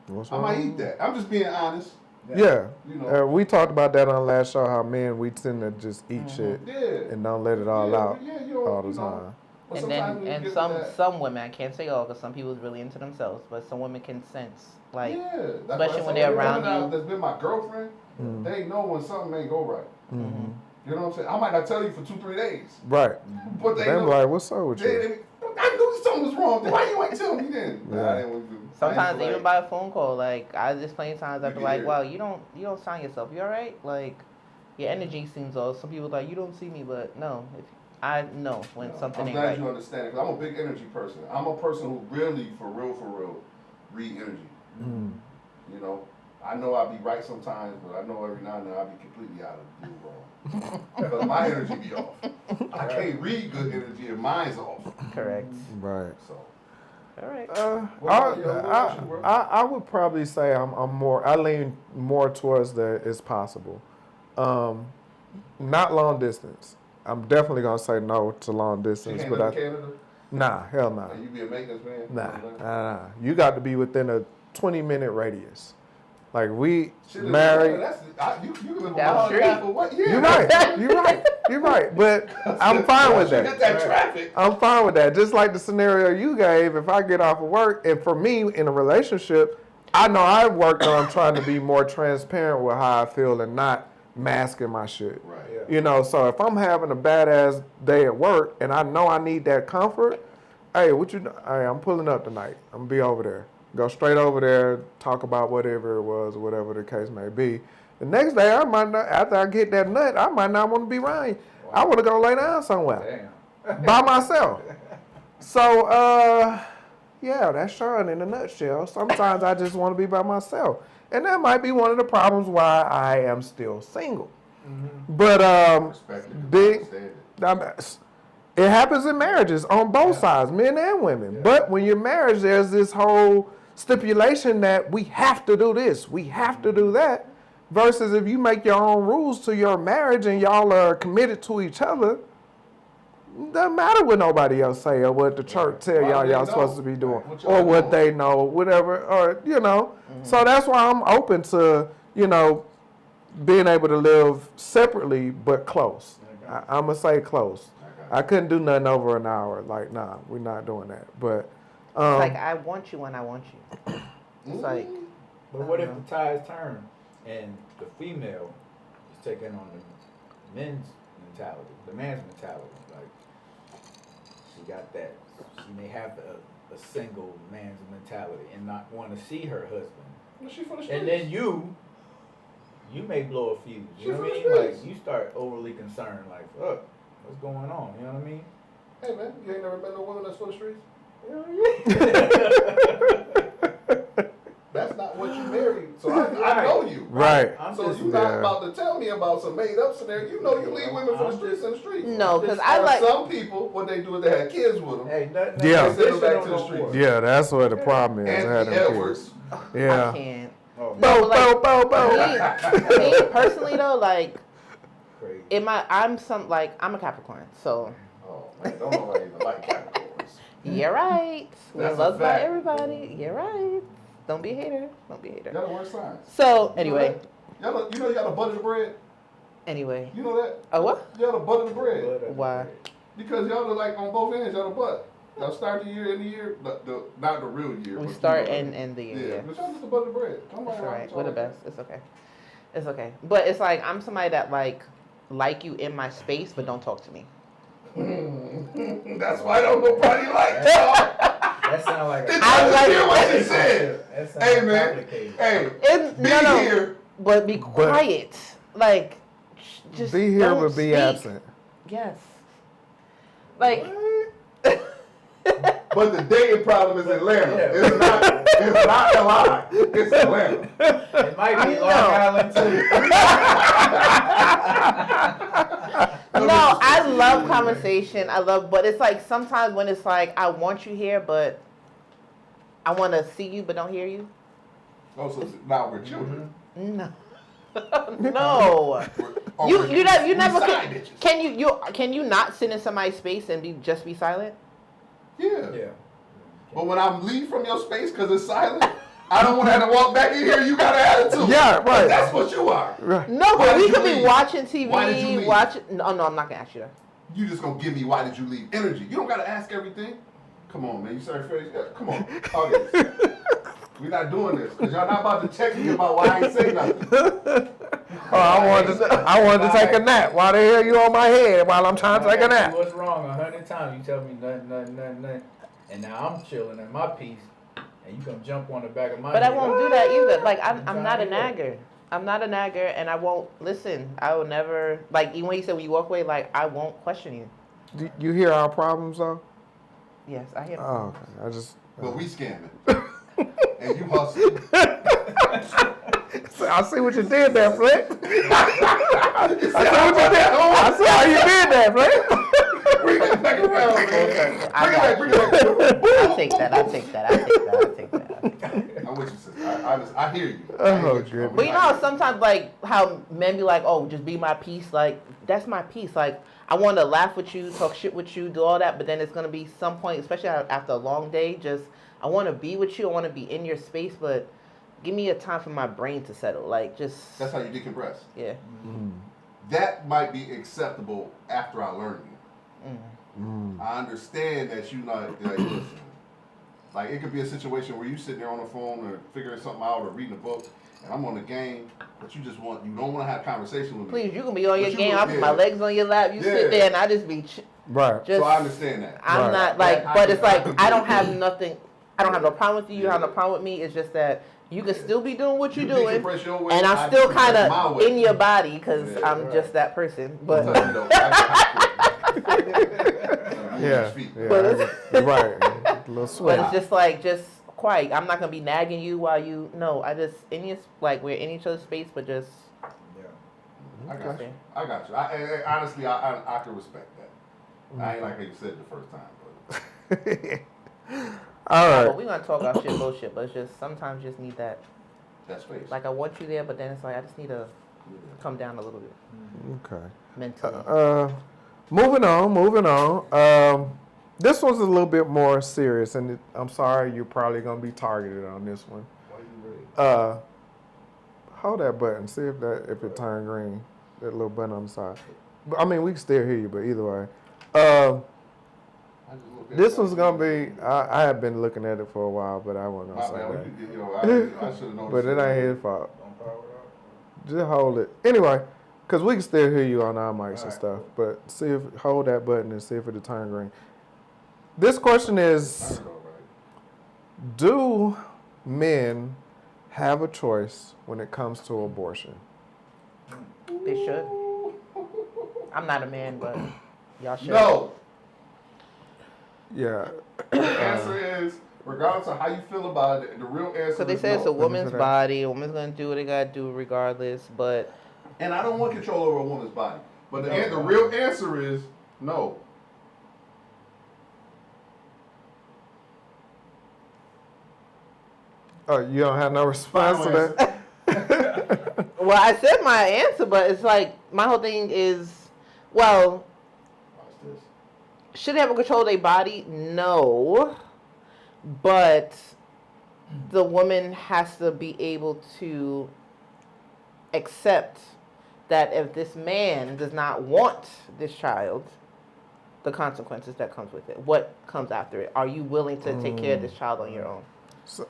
What's I might eat that. I'm just being honest. Yeah. You know. We talked about that on the last show, how men, we tend to just eat shit Yeah. and don't let it all out all the time. But And sometimes when you then get some to that, some women, I can't say all because some people is really into themselves, but some women can sense like that's especially why when I they're say around every woman you. that's been my girlfriend, they know when something ain't go right. You know what I'm saying? I might not tell you for 2-3 days, Right. but they Them know. like, what's up with you? I knew something was wrong. Why you ain't tell me then? Yeah. Nah, I didn't want to do. Sometimes I ain't even by a phone call, like I just plenty times I'd be can like, hear "Wow, it. you don't sound yourself. You all right? Like your energy seems off." Some people like you don't see me, but no, if I know when something I'm ain't glad right. you understand because I'm a big energy person. I'm a person who really, for real, read energy. You know, I know I'll be right sometimes, but I know every now and then I'll be completely out of the blue wrong because my energy be off. I can't read good energy if mine's off. Correct. Right. So. All right. I would probably say I lean more towards the it's possible. Not long distance. I'm definitely gonna say no to long She distance. can't But live in Canada? nah, hell nah. And you be a maintenance man? Nah. You got to be within a 20-minute radius. Like we Shit, in married. Florida, you can live Down on the half of what? Yeah. You're right. But I'm fine with You hit that that. traffic. I'm fine with that. Just like the scenario you gave, if I get off of work, and for me in a relationship, I know I've worked on trying to be more transparent with how I feel and not masking my shit. Right. You know, so if I'm having a badass day at work and I know I need that comfort, hey, I'm pulling up tonight. I'm gonna be over there. Go straight over there, talk about whatever it was, or whatever the case may be. The next day, I might not, after I get that nut, I might not want to be around you. I want to go lay down somewhere by myself. So, yeah, that's Sean in a nutshell. Sometimes I just want to be by myself. And that might be one of the problems why I am still single. But it happens in marriages on both sides, men and women. Yeah. But when you're married, there's this whole stipulation that we have to do this, we have to do that. Versus if you make your own rules to your marriage and y'all are committed to each other, doesn't matter what nobody else say or what the church tell y'all supposed to be doing, or what they know, whatever, or So that's why I'm open to being able to live separately but close. I'm gonna say close. I couldn't do nothing over an hour. Like, nah, we're not doing that. But it's like I want you when I want you. It's like. But what if the tides turn and the female is taking on the men's mentality, the man's mentality? Like she got that. She may have a single man's mentality and not want to see her husband. Well, she for the and then you may blow a fuse. You know what I mean? Like you start overly concerned. Like, fuck. What's going on? You know what I mean? Hey man, you ain't never met no woman that's for the streets? That's not what you married. So I know you. Right. So you're not about to tell me about some made up scenario. You know you leave women for the streets in the streets. No, because I like some people, what they do is they have kids with them. Hey, they send them back to the streets. Yeah, that's what the problem is. Anthony Edwards. Yeah. I can't. Oh, No, but me personally though, like I'm a Capricorn, so. Oh man, don't nobody even like Capricorns. You're right. We're That's loved a by fact. everybody. You're right. Don't be a hater. Y'all the worst signs. So anyway. You know you gotta butter the bread? Anyway. You know that? Oh what? You gotta butter the bread. Why? Because y'all are like on both ends, y'all the butt. Y'all start the year, end the year, not the real year. We start and end the year. Yeah, but y'all just the butter the bread. That's right. We're the best. It's okay. It's okay. But it's like I'm somebody that like you in my space, but don't talk to me. That's why I don't nobody like y'all. That sounds like I hear what you said. Hey man, be here, but be quiet. Like, just be here don't but be speak. absent. Yes. Like. But the dating problem is Atlanta. Yeah. It's not LA. It's Atlanta. It might be Long Island too. No, I love conversation. But it's like sometimes when it's like I want you here, but I want to see you but don't hear you. Oh, so now we're children. No. No. You never can you not sit in somebody's space and just be silent? Yeah. But when I leave from your space because it's silent, I don't want to have to walk back in here. You got an attitude. Yeah, right. That's what you are. Right. No, Why but we did could you be leave? watching TV. Why did you leave? No, I'm not gonna ask you that. You just gonna give me why did you leave energy. You don't gotta ask everything. Come on, man. You sorry for yeah, come on. Audience. We're not doing this because y'all not about to check me about why I ain't say nothing. Oh, I wanted to take a nap. Why the hell you on my head while I'm trying to take a nap? What's wrong 100 times? You tell me nothing. And now I'm chilling in my peace. And you come jump on the back of my But head. I won't do that either. Like I'm not a nagger. I'm not a nagger, and I won't listen. I will never like even when you said when you walk away, like I won't question you. Do you hear our problems though? Yes, I hear. Oh, okay. I just. But we scamming. And you hustling. I see what you did there, Flick. I see what you did. I see how you did that, Flick. Bring it back around, man. Bring it back. I'll take that. I'm with you, sister. I hear you. Oh, good. But you know how sometimes like how men be like, oh, just be my peace. Like that's my peace. Like I want to laugh with you, talk shit with you, do all that. But then it's gonna be some point, especially after a long day. Just I want to be with you. I want to be in your space, but give me a time for my brain to settle. Like just. That's how you decompress. Yeah. Mm. That might be acceptable after I learn you. Mm. I understand that you not like listen. Like it could be a situation where you sitting there on the phone or figuring something out or reading a book, and I'm on the game, but you don't want to have conversation with me. Please, you can be on your But game. I put my yeah. legs on your lap. You sit there, and I just be. Right. Just, So I understand that. I'm Right. not like, That- but it's I like I don't have nothing. I don't have no problem with you. You Yeah. have no problem with me. It's just that you can still be doing what you're You doing, decompress your way, and I I'm still decompress kind my of way. in your body because Yeah, I'm right. just that person. I'm But telling you though, Yeah. But Yeah. Right. A little but sweat. it's just quiet. I'm not gonna be nagging you while you. No, I just in your like we're in each other's space, but just. Yeah. I got you. I got you. Honestly, I can respect that. I ain't like how you said it the first time, but All But right. we're gonna talk our shit, bullshit. But it's just sometimes you just need that. that space. Like I want you there, but then it's like I just need to come down a little bit Okay. mentally. Moving on. This one's a little bit more serious, and I'm sorry you're probably gonna be targeted on this one. Why you ready? Hold that button. See if it turned green. That little button on the side. But, I mean, we can still hear you, but either way. I just looked at This it. one's gonna be. I have been looking at it for a while, but I wasn't My gonna say bad. that. You know, I should have noticed. But it ain't his fault. Don't power it Just hold it. Anyway, because we can still hear you on our mics and Alright, stuff. But see if hold that button and see if it'll turn green. This question is: do men have a choice when it comes to abortion? They should. I'm not a man, but y'all should. No. Yeah. The answer is, regardless of how you feel about it, the real answer So they is say it's a no. woman's that. body. A woman's gonna do what they gotta do regardless. But And I don't want control over a woman's body. But the No. real answer is no. Oh, you don't have no response to Final that? well, I said my answer, but it's like my whole thing is, well, Watch this. should they have control of their body? No, but the woman has to be able to accept that if this man does not want this child, the consequences that comes with it. What comes after it? Are you willing to take care of this child on your own?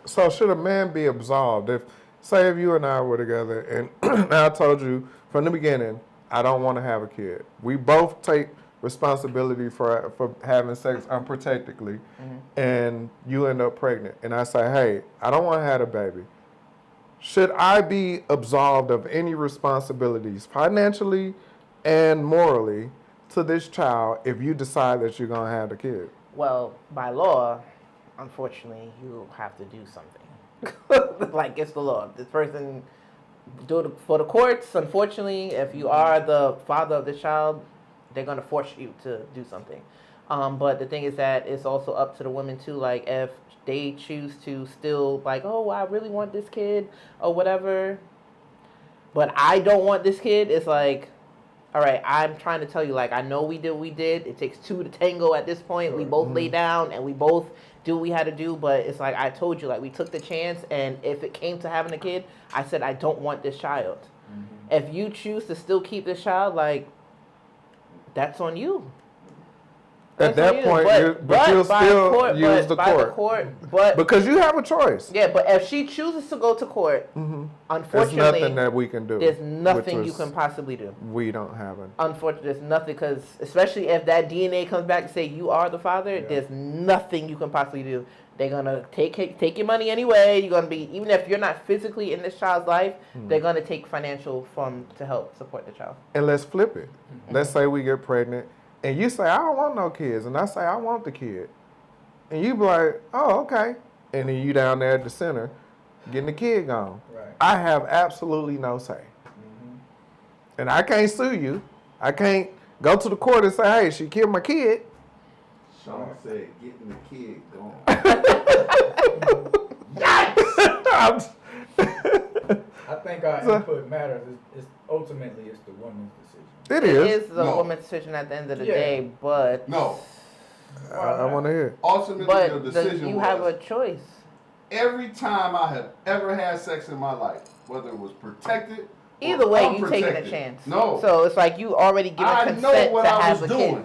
So should a man be absolved if, say, if you and I were together and I told you from the beginning, I don't want to have a kid. We both take responsibility for having sex unprotectedly, and you end up pregnant, and I say, hey, I don't want to have a baby. Should I be absolved of any responsibilities financially and morally to this child if you decide that you're going to have the kid? Well, by law, unfortunately, you have to do something. Like, it's the law. This person, for the courts, unfortunately, if you are the father of the child, they're going to force you to do something. But the thing is that it's also up to the women too. Like if they choose to still like, oh, I really want this kid or whatever, but I don't want this kid. It's like, all right, I'm trying to tell you, like, I know we did what we did. It takes two to tango at this point. Sure. We both lay down and we both do what we had to do. But it's like I told you, like, we took the chance. And if it came to having a kid, I said, I don't want this child. If you choose to still keep this child, like, that's on you. At that point, you'll still use the court. But because you have a choice. Yeah, but if she chooses to go to court, unfortunately, there's nothing that we can do. There's nothing you can possibly do. We don't have it. Unfortunately, there's nothing, because especially if that DNA comes back and say you are the father, there's nothing you can possibly do. They're gonna take your money anyway. You're gonna be, even if you're not physically in this child's life, they're gonna take financial from to help support the child. And let's flip it. Let's say we get pregnant. And you say, I don't want no kids. And I say, I want the kid. And you be like, oh, okay. And then you down there at the center getting the kid gone. Right. I have absolutely no say. And I can't sue you. I can't go to the court and say, hey, she killed my kid. Sean said, getting the kid gone. Yikes! I think our input matters. Ultimately, it's the woman's decision. It is the woman's decision at the end of the day, but no. I want to hear. Ultimately, but your decision you have a choice. Every time I have ever had sex in my life, whether it was protected, either way, you taking a chance. No. So it's like you already given consent to have a kid.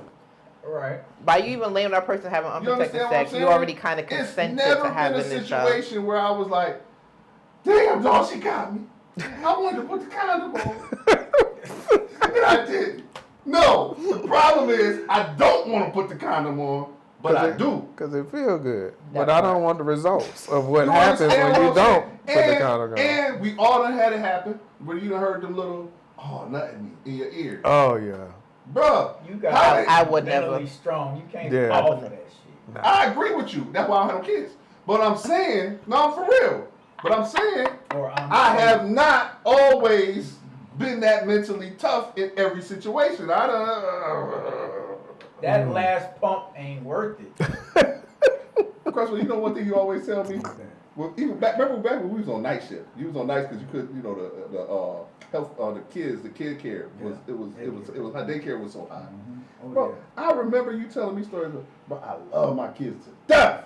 Right. By you even letting that person having unprotected sex, you already kind of consented to having this child. It's never been a situation where I was like, damn, dog, she got me. I wanted to put the condom on. And I didn't. No. The problem is, I don't want to put the condom on, but I do. Because it feels good. But I don't want the results of what happens when you don't put the condom on. And we all done had it happen, where you done heard them little, oh, nothing in your ear. Oh, yeah. Bruh, you got I would mentally never. strong. You can't offer that shit. Nah. I agree with you. That's why I don't have no kids. But I'm saying, no, for real. But I'm saying, I have not always been that mentally tough in every situation. That last pump ain't worth it. Because you know one thing you always tell me? Well, even remember back when we was on night shift. You was on nights because you couldn't, you know, the health, the kid care was how daycare was so high. Oh, bro, yeah. I remember you telling me stories of, but I love my kids to death.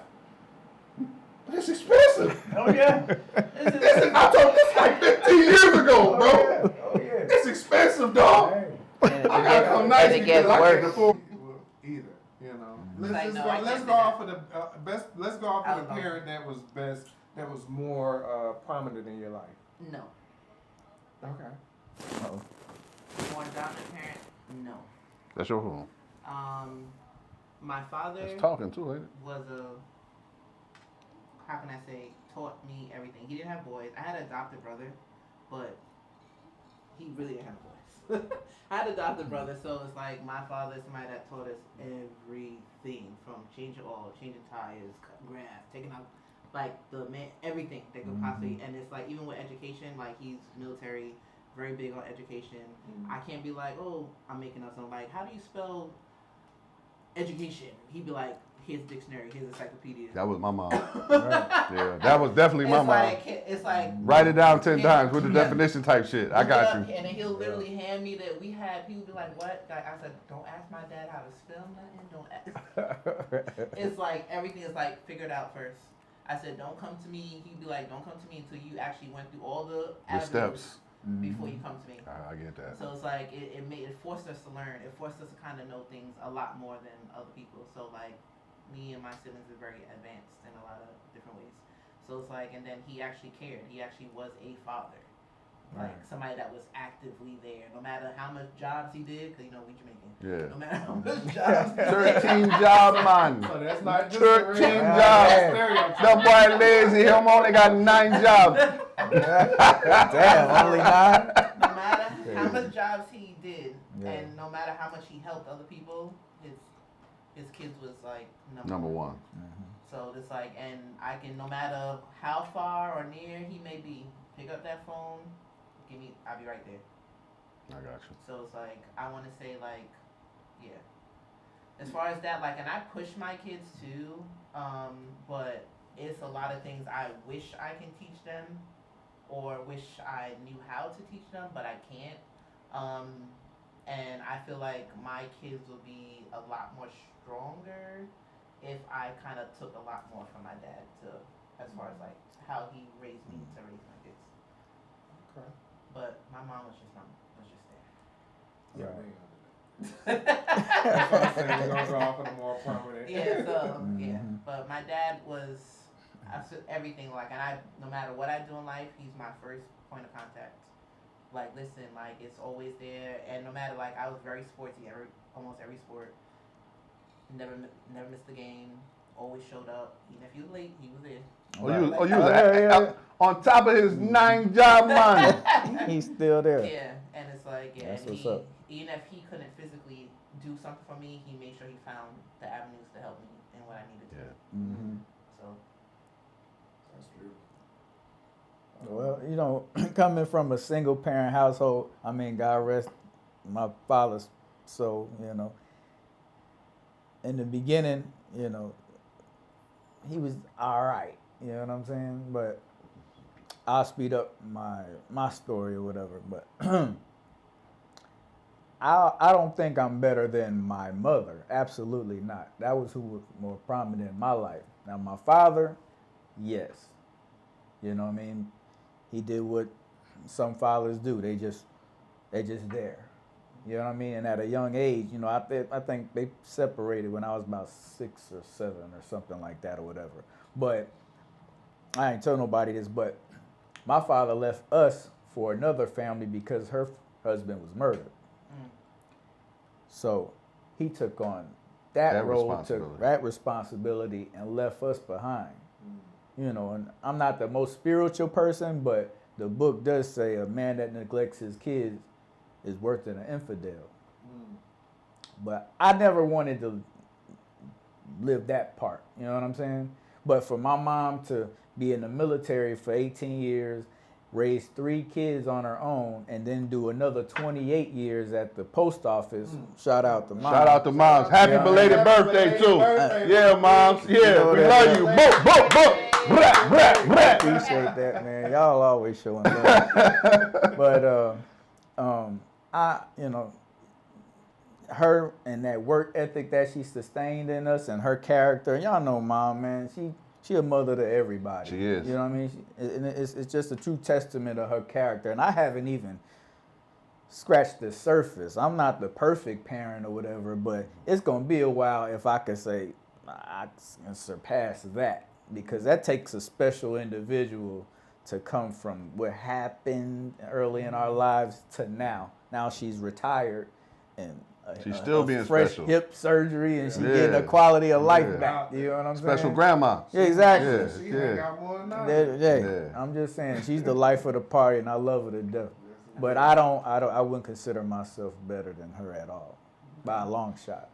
But it's expensive. Oh yeah. I told this like 15 years ago, bro. Oh yeah. It's expensive, dog. I gotta come nice because I can't afford either. You know. Let's go off of the best. Let's go off of the parent that was best, that was more prominent in your life. No. Okay. More dominant parent? No. That's your home. My father It's talking too, ain't it? was how can I say, taught me everything. He didn't have boys. I had an adopted brother, but he really didn't have boys. I had an adopted brother, so it's like my father is somebody that taught us everything, from changing oil, changing tires, cutting grass, taking out, like, everything that could possibly, and it's like, even with education, like, he's military, very big on education. I can't be like, oh, I'm making up something, like, how do you spell education? He'd be like, here's dictionary, here's encyclopedia. That was my mom. Yeah, that was definitely my mom. It's like write it down 10 times with the definition type shit. I got you. And then he'll literally hand me that he would be like, what? Like, I said, don't ask my dad how to spell nothing. Don't ask. It's like everything is like figured out first. I said, don't come to me. He'd be like, don't come to me until you actually went through all the steps before you come to me. I get that. So it's like it forced us to learn. It forced us to kind of know things a lot more than other people. So like, me and my siblings are very advanced in a lot of different ways. So it's like, and then he actually cared. He actually was a father. Like, somebody that was actively there. No matter how much jobs he did, because, you know, we Jamaican. Yeah. No matter how much jobs 13 job, man. So that's not just 13 jobs. The boy lazy. Him only got 9 jobs. Damn, only 9? No matter how much jobs he did, and no matter how much he helped other people, his kids was like number one. So it's like, and I can, no matter how far or near he may be, pick up that phone, I'll be right there. I got you. So it's like, I want to say like, yeah. as far as that, like, and I push my kids too, but it's a lot of things I wish I can teach them, or wish I knew how to teach them, but I can't. And I feel like my kids will be a lot more stronger if I kind of took a lot more from my dad to, as far as like how he raised me to raise my kids. Okay. But my mom was just there. That's what I said. We're gonna go off of the more prominent. Yeah, so yeah. But my dad was everything, like, and no matter what I do in life, he's my first point of contact. Like, listen, like, it's always there, and no matter, like, I was very sporty, almost every sport. Never missed a game. Always showed up. Even if you was late, he was there. On top of his 9-job money. He's still there. Yeah, and it's like, yeah, That's and what's up. Even if he couldn't physically do something for me, he made sure he found the avenues to help me in what I needed to. Mm-hmm. So. That's beautiful. Well, you know, coming from a single parent household, I mean, God rest my father's soul, you know. In the beginning, you know, he was all right, you know what I'm saying? But I'll speed up my story or whatever. But I don't think I'm better than my mother. Absolutely not. That was who was more prominent in my life. Now, my father, yes. You know what I mean? He did what some fathers do. They just there. You know what I mean? And at a young age, you know, I think they separated when I was about 6 or 7 or something like that or whatever. But I ain't tell nobody this, but my father left us for another family because her husband was murdered. So he took on that role, took that responsibility, and left us behind. You know, and I'm not the most spiritual person, but the book does say a man that neglects his kids is worse than an infidel. But I never wanted to live that part, you know what I'm saying? But for my mom to be in the military for 18 years, raise 3 kids on her own, and then do another 28 years at the post office. Shout out to moms. Shout out to moms. Happy belated birthday, too. Yeah, moms. Yeah, we love you. Boop. I appreciate that, man. Y'all always showing love. But you know, her and that work ethic that she sustained in us, and her character. Y'all know, mom, man. She a mother to everybody. She is. You know what I mean? It's just a true testament of her character. And I haven't even scratched the surface. I'm not the perfect parent or whatever, but it's gonna be a while if I could say I can surpass that, because that takes a special individual to come from what happened early in our lives to now. Now she's retired and she's still being fresh special. Hip surgery, and she's getting a quality of life back. You know what I'm saying? Special grandma. Yeah, exactly. She ain't got more than that. Yeah. I'm just saying she's the life of the party, and I love her to death. But I wouldn't consider myself better than her at all, by a long shot.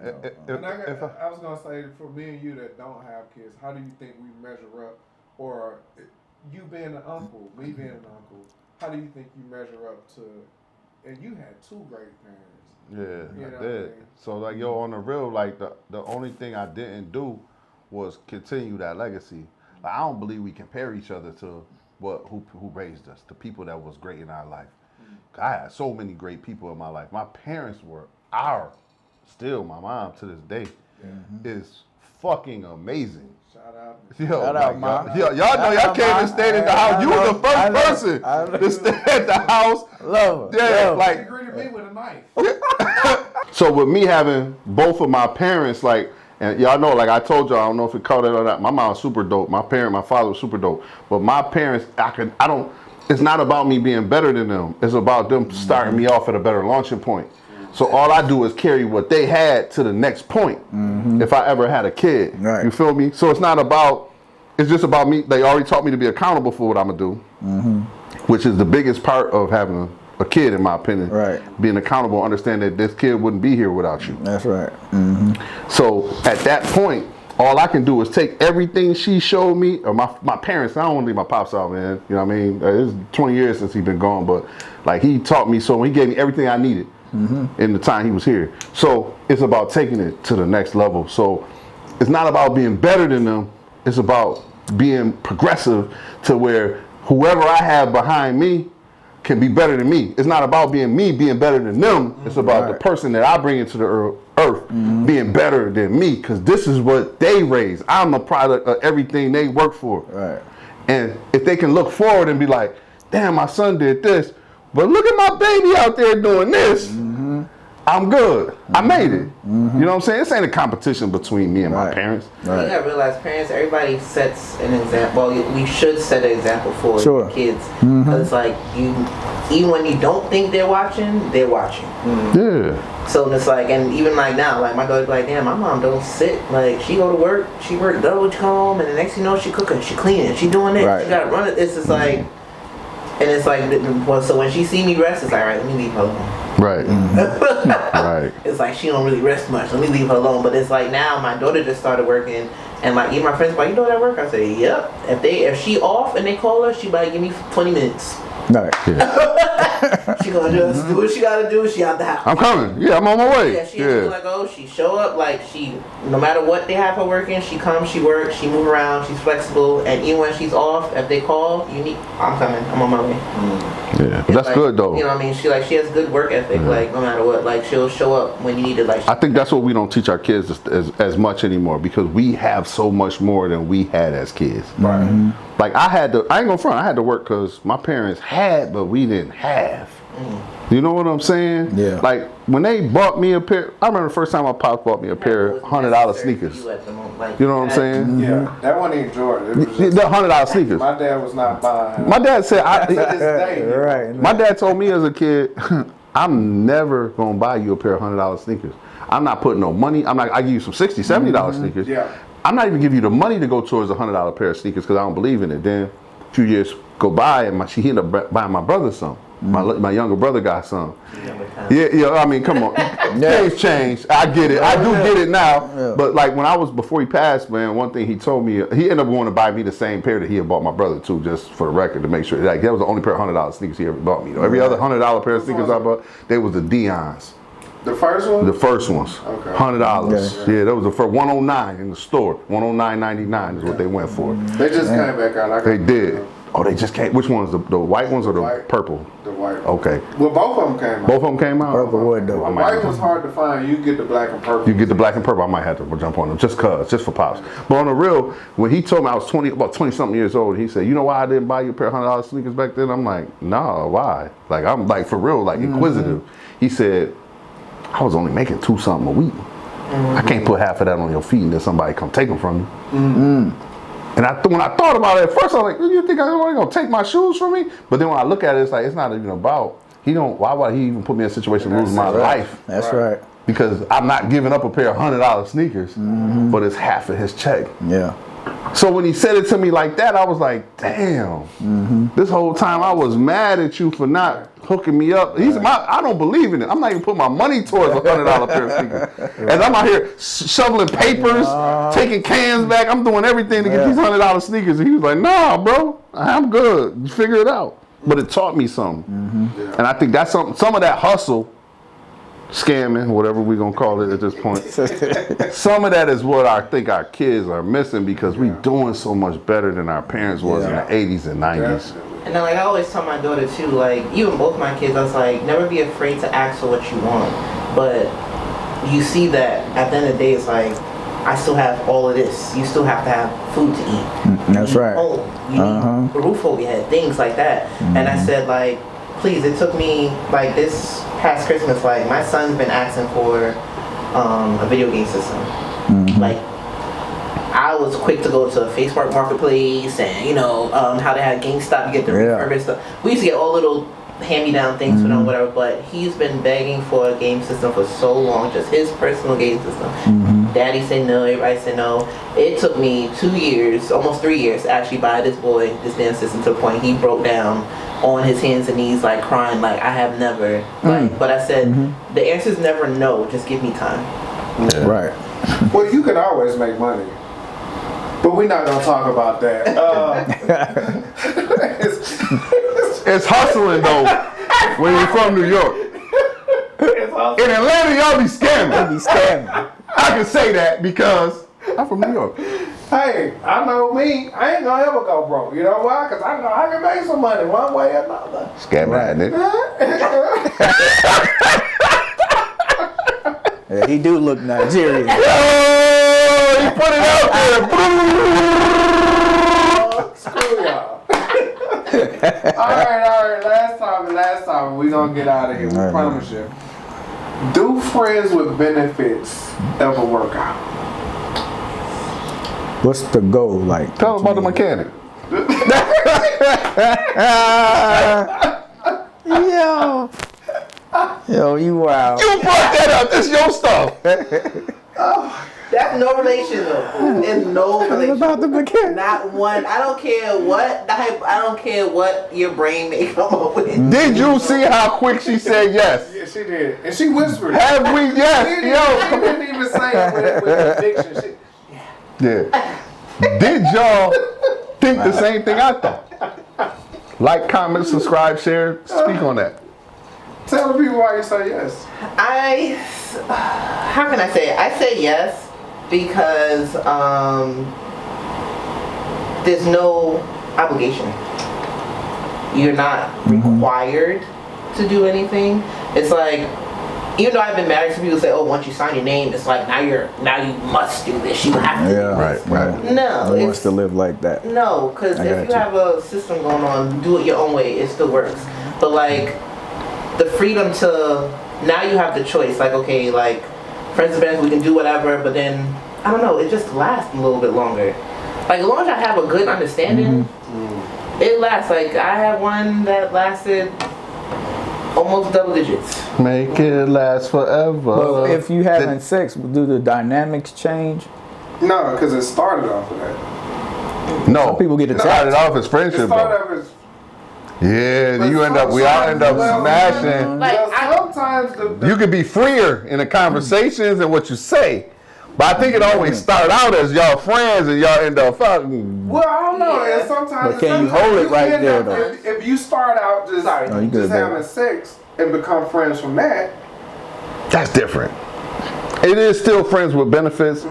I was gonna say, for me and you that don't have kids, how do you think we measure up, or you being an uncle, me being an uncle, how do you think you measure up to? And you had 2 great parents. Yeah, I did. So like, yo, on the real, like the only thing I didn't do was continue that legacy. Like, I don't believe we compare each other to who raised us, the people that was great in our life. I had so many great people in my life. My parents were still my mom to this day is fucking amazing. Shout out. Shout out, Mom. Y'all know y'all came and stayed at the house. You were the first person to stay at the house. Love her. Yeah, like. She greeted me with a knife. So with me having both of my parents, like, and y'all know, like I told y'all, I don't know if it caught it or not. My mom was super dope. My father was super dope. But my parents, it's not about me being better than them. It's about them starting me off at a better launching point. So all I do is carry what they had to the next point. If I ever had a kid, right. You feel me? So it's just about me. They already taught me to be accountable for what I'm gonna do, which is the biggest part of having a kid, in my opinion. Right. Being accountable, understand that this kid wouldn't be here without you. That's right. So at that point, all I can do is take everything she showed me, or my parents. I don't want to leave my pops out, man. You know what I mean? It's 20 years since he's been gone, but like, he taught me, so he gave me everything I needed. in the time he was here. So it's about taking it to the next level. So it's not about being better than them. It's about being progressive to where whoever I have behind me can be better than me. It's not about being me being better than them. It's about the person that I bring into the earth being better than me, because this is what they raised. I'm a product of everything they work for. Right. And if they can look forward and be like, damn, my son did this, but look at my baby out there doing this. I'm good. I made it. You know what I'm saying? This ain't a competition between me and my parents. Right. You gotta realize, parents, everybody sets an example. Well, we should set an example for kids. Because, like, even when you don't think they're watching, they're watching. Yeah. So it's like, and even like now, like my daughter's like, damn, my mom don't sit. Like, she go to work, she work double, she come home, and the next thing you know, she cooking, she cleaning, she doing it. She gotta run it. It's just like, and it's like, well, so when she see me rest, it's like, all right, let me leave her alone. Right. Right. It's like she don't really rest much. Let me leave her alone. But it's like now my daughter just started working, and like even my friends like, you know that work? I say, yep. If she off and they call her, she might give me 20 minutes. Right. Yeah. She gonna just do what she gotta do. She out the house. I'm coming. Yeah, I'm on my way. Yeah, she like, oh, she show up, like she, no matter what they have her working, she comes, she works, she move around, she's flexible, and even when she's off, if they call, I'm coming, I'm on my way. Yeah, that's like, good though. You know what I mean? She has good work ethic, like no matter what, like she'll show up when you need it. Like I think that's what we don't teach our kids as much anymore, because we have so much more than we had as kids. Right. Like I ain't gonna front, I had to work because my parents had, but we didn't have. You know what I'm saying? Yeah. Like when they bought me a pair, I remember the first time my pops bought me a pair of $100 sneakers. You know what I'm saying? Yeah, that wasn't even Jordan. It was just, the $100 sneakers. My dad was not buying. My dad said, to this day, Right. my dad told me as a kid, I'm never gonna buy you a pair of $100 sneakers. I'm not putting no money. I give you some $60, $70 sneakers. Yeah. I'm not even giving you the money to go towards a $100 pair of sneakers because I don't believe in it. Then a few years go by and she ended up buying my brother some. My younger brother got some. Yeah, I mean, come on. Things change. I get it. I do get it now. Yeah. But like before he passed, man, one thing he told me, he ended up going to buy me the same pair that he had bought my brother too, just for the record, to make sure. Like that was the only pair of $100 sneakers he ever bought me. Though. Every other $100 pair of sneakers I bought, they was the Dion's. The first one? The first ones. Okay. $100. Yeah, that was the first 109 in the store. 109.99 is what they went for. They just came back out. They did. Oh, they just came. Which ones? The white ones or the purple? The white. Okay. Well, both of them came out. Both of them came out? Purple wood, though. The white was hard to find. You get the black and purple. You get the black and purple. I might have to jump on them just for pops. But on the real, when he told me I was about 20-something years old, he said, you know why I didn't buy you a pair of $100 sneakers back then? I'm like, no, why? Like, I'm like, for real, like inquisitive. He said, I was only making $2-something a week. I can't put half of that on your feet and then somebody come take them from you. And when I thought about it at first, I was like, you think I'm gonna take my shoes from me? But then when I look at it, it's like, it's not even about, why would he even put me in a situation of losing my life? That's right. Because I'm not giving up a pair of $100 sneakers, but it's half of his check. Yeah. So when he said it to me like that, I was like, damn. This whole time I was mad at you for not hooking me up. He said, I don't believe in it. I'm not even putting my money towards a $100 pair of sneakers. And I'm out here shoveling papers, taking cans back. I'm doing everything to get these $100 sneakers. And he was like, nah, bro, I'm good. Figure it out. But it taught me something. And I think that's some of that hustle, scamming, whatever we're going to call it at this point. Some of that is what I think our kids are missing because we doing so much better than our parents was in the 80s and 90s. And then, like, I always tell my daughter, too, like, even both my kids, I was like, never be afraid to ask for what you want. But you see that at the end of the day, it's like, I still have all of this. You still have to have food to eat. That's right. Home. You need a roof over your head, things like that. And I said, like, please, it took me, like, this past Christmas, like, my son's been asking for a video game system. Like, I was quick to go to Facebook Marketplace and, how they had GameStop, you get the refurbished stuff. We used to get all little hand-me-down things for them, whatever, but he's been begging for a game system for so long, just his personal game system. Daddy said no, everybody said no. It took me 2 years, almost 3 years, to actually buy this boy this damn system to the point he broke down on his hands and knees, like crying, like I have never. Like, but I said, the answer is never no, just give me time. Right. Well, you can always make money. But we're not gonna talk about that. It's hustling though when you're from New York. It's In Atlanta, y'all be scamming. Be scamming. I can say that because I'm from New York. Hey, I know me. I ain't gonna ever go broke. You know why? Because I know I can make some money one way or another. Scam that, nigga. Yeah, he do look Nigerian. Oh, he put it out there. Screw y'all. All right. Last time. We gonna get out of here. We promise you. Do friends with benefits ever work out? What's the goal like? Tell him about the mechanic. Yo, you wild. You brought that up. That's your stuff. That's no relation though. It's no relation. About the mechanic. Not one. I don't care what type. I don't care what your brain may come up with. Did you see how quick she said yes? Yeah, she did. And she whispered. Have we? She Yes. didn't even say it with conviction. Yeah. Did y'all think the same thing I thought? Like, comment, subscribe, share, speak on that. Tell the people why you say yes. How can I say it? I say yes because there's no obligation. You're not required to do anything. It's like, even though I've been married, some people say, "Oh, once you sign your name, it's like now you must do this. You have to." Yeah, Right. No, Who wants to live like that? No, because if you have a system going on, do it your own way. It still works. But like the freedom to now you have the choice. Like, okay, like friends and benefits, we can do whatever. But then I don't know. It just lasts a little bit longer. Like as long as I have a good understanding, it lasts. Like I had one that lasted almost double digits. Make it last forever. Well, if you having sex, do the dynamics change? No, because it started off of that. No, Some people get it attached. started off as It friendship, started though. off as Yeah, But you end up. We all end up smashing. Like, sometimes the You could be freer in the conversations and what you say, but I think it always start out as y'all friends and y'all end up fucking. well, I don't know. Yeah. And sometimes But can you hold it right end there, up- though? If you start out just No, you good, just baby. having sex and become friends from that, That's different. It is still friends with benefits,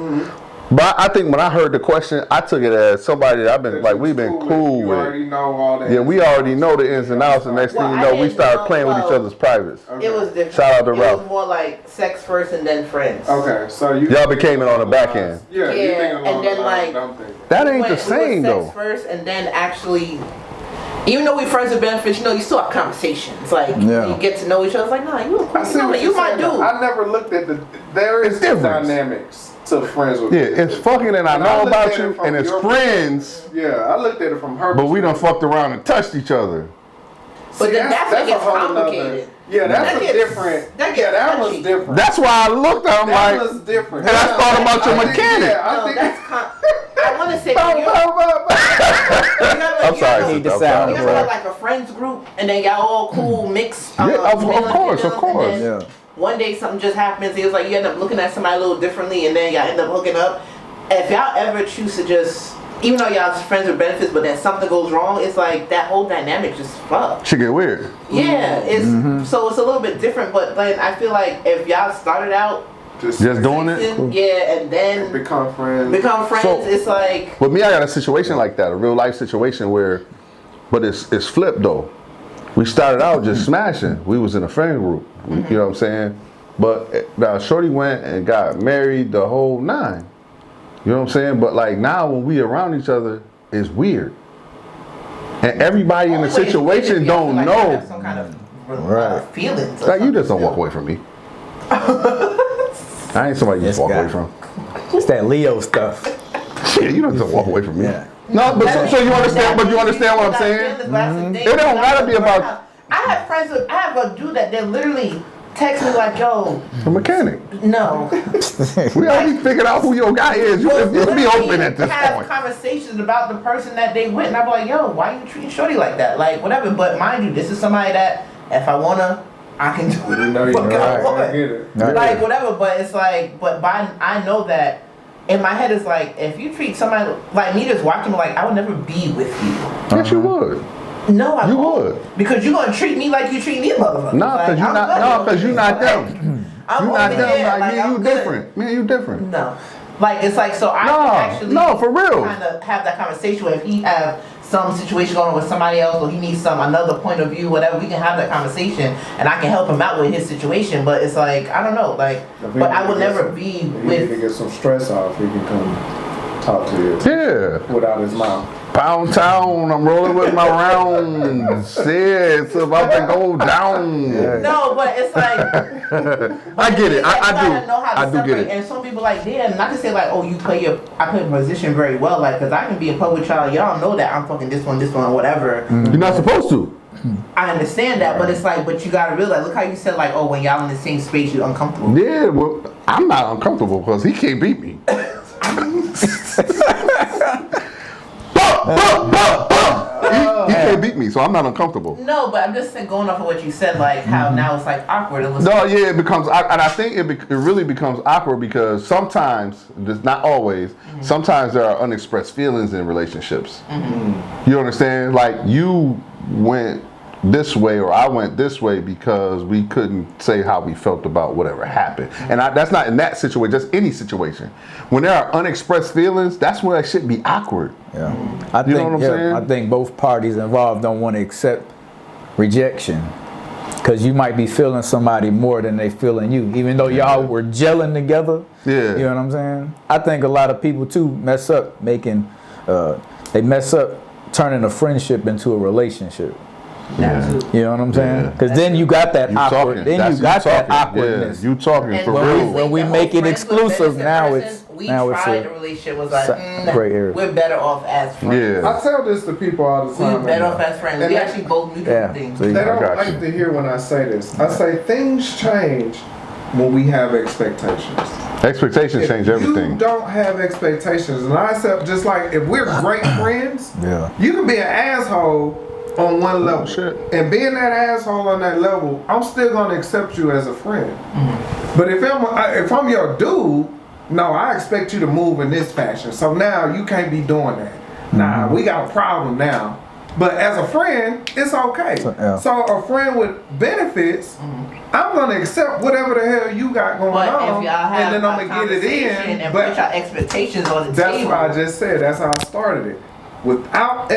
but I think when I heard the question, I took it as somebody that I've been like we've been cool you with. already know all that. Yeah, we already know the ins and outs, and next thing Well, you I know, we didn't start know- playing with each well, other's privates. it was different. Shout out to It Ralph. was more like sex first and then friends. Okay, so Y'all became it on the back end. Yeah, you Yeah, thinking along and then, the lines like- that I'm thinking. That We ain't went- the same we went though. sex first and then actually, even though we friends with benefits, you know, you still have conversations. Like Yeah. you get to know each other. It's like, nah, you I see what you you're my saying. dude. I never looked at there is It's different. dynamics to friends with. Yeah, it's fucking and I And I know looked about at you, it from and it's your friends, Yeah, I looked at it from her. but we done perspective. fucked around and touched each other. But See, then that's what a gets whole complicated. nother- Yeah, that's That a gets- different. that Yeah, gets that was touchy. different. That's why I looked. I'm That like, was different. and I thought about your I think- mechanic. Yeah, I No, think. that's I want to say Bow, you bow, bow, bow. I'm sorry, Need the sister, I'm sound, sorry. You ever had like a friends group and then y'all all cool mixed? Yeah, of male course, and of course. then Yeah. One day something just happens. It was like you end up looking at somebody a little differently, and then y'all end up hooking up. If y'all ever choose to just, even though y'all friends with benefits, but then something goes wrong, it's like that whole dynamic just fucked. Shit get weird. Yeah, so it's a little bit different. But then I feel like if y'all started out, Just doing it. yeah, and then Become friends. So- it's like. With me, I got a situation like that, a real life situation where, but it's flipped though. We started out just smashing. We was in a friend group. You know what I'm saying? But now Shorty went and got married, the whole nine. You know what I'm saying? But like now when we around each other, it's weird. And everybody in the Only way it's weird situation if y'all don't feel like y'all know. have some kind of Right. feelings. or Like you something just don't walk still. away from me. I ain't somebody you This just walk guy. away from. It's that Leo stuff. Yeah, you don't just walk away from me. Yeah. No, but so you understand? But you understand what I'm saying? It don't gotta be about I have friends with. I have a dude that they literally text me like, "Yo, the mechanic. no." We already figured out who your guy is. You can be Literally open at this have point. conversations about the person that they with, and I'm like, "Yo, why you treating Shorty like that? Like, whatever." But mind you, this is somebody that if I wanna, I can do it. No, you're Fuck I right. want. I get it. Right. Like whatever, but it's like, but by I know that in my head it's like, if you treat somebody like me, just watching me like I would never be with you. Yes, you would. No, I You won't. would. Because you're gonna treat me like you treat me, motherfucker. Nah, cause you're not. No, cause you're not them. I'm You not over them, here, like, man, I'm you good. different. Man, you different. No. Like, it's like, so I No, can actually no, for real. kind of have that conversation where if he have some situation going on with somebody else or he needs another point of view, whatever, we can have that conversation and I can help him out with his situation. But it's like, I don't know, like, but I will never be If he need to with. get some stress off, he can come talk to you Yeah. without his mouth. Pound town, I'm rolling with my rounds. Yeah, it's about to go down. No, but it's like. I get it. You gotta know how to I do get separate. it. And some people like, damn, not to say like, oh, I play your position very well, like, cause I can be a public child. Y'all know that I'm fucking this one, whatever. You're not supposed to. I understand that, but it's like, but you gotta realize, look how you said like, oh, when y'all in the same space, you're uncomfortable. Yeah, well, I'm not uncomfortable because he can't beat me. He can't beat me, so I'm not uncomfortable. No, but I'm just saying, going off of what you said, like how now it's like awkward. No, yeah, it becomes, and I think it really becomes awkward because sometimes, not always, sometimes there are unexpressed feelings in relationships. You understand? Like you went this way or I went this way because we couldn't say how we felt about whatever happened. And that's not in that situation, just any situation. When there are unexpressed feelings, that's where it should be awkward. Yeah. You know what I'm saying? I think both parties involved don't want to accept rejection. Because you might be feeling somebody more than they feeling you. Even though y'all were gelling together. Yeah. You know what I'm saying? I think a lot of people too mess up turning a friendship into a relationship. Yeah. You know what I'm saying? Yeah. Because then you got that awkward. Then you got that awkwardness. You talking And for when real. When we the make whole it friends with exclusive, benefit now person, it's- we now it's tried a the relationship was like, gray area. we're better off as friends. Yeah. I tell this to people all the We're time. better off as friends. And We they- actually both knew Yeah. different things. See? They don't got like you. to hear when I say this. I say things change when we have expectations. Expectations change If everything. you don't have expectations, and I said just like if we're great friends, Yeah. you can be an asshole on one level. shit. And being that asshole on that level, I'm still gonna accept you as a friend. But if I'm your dude, no, I expect you to move in this fashion. So now you can't be doing that. Nah, we got a problem now. But as a friend, it's okay. So a friend with benefits, I'm gonna accept whatever the hell you got going But on, if y'all have and then I'm a gonna get it conversation in. and But put your expectations on the that's table. what I just said. That's how I started it. Without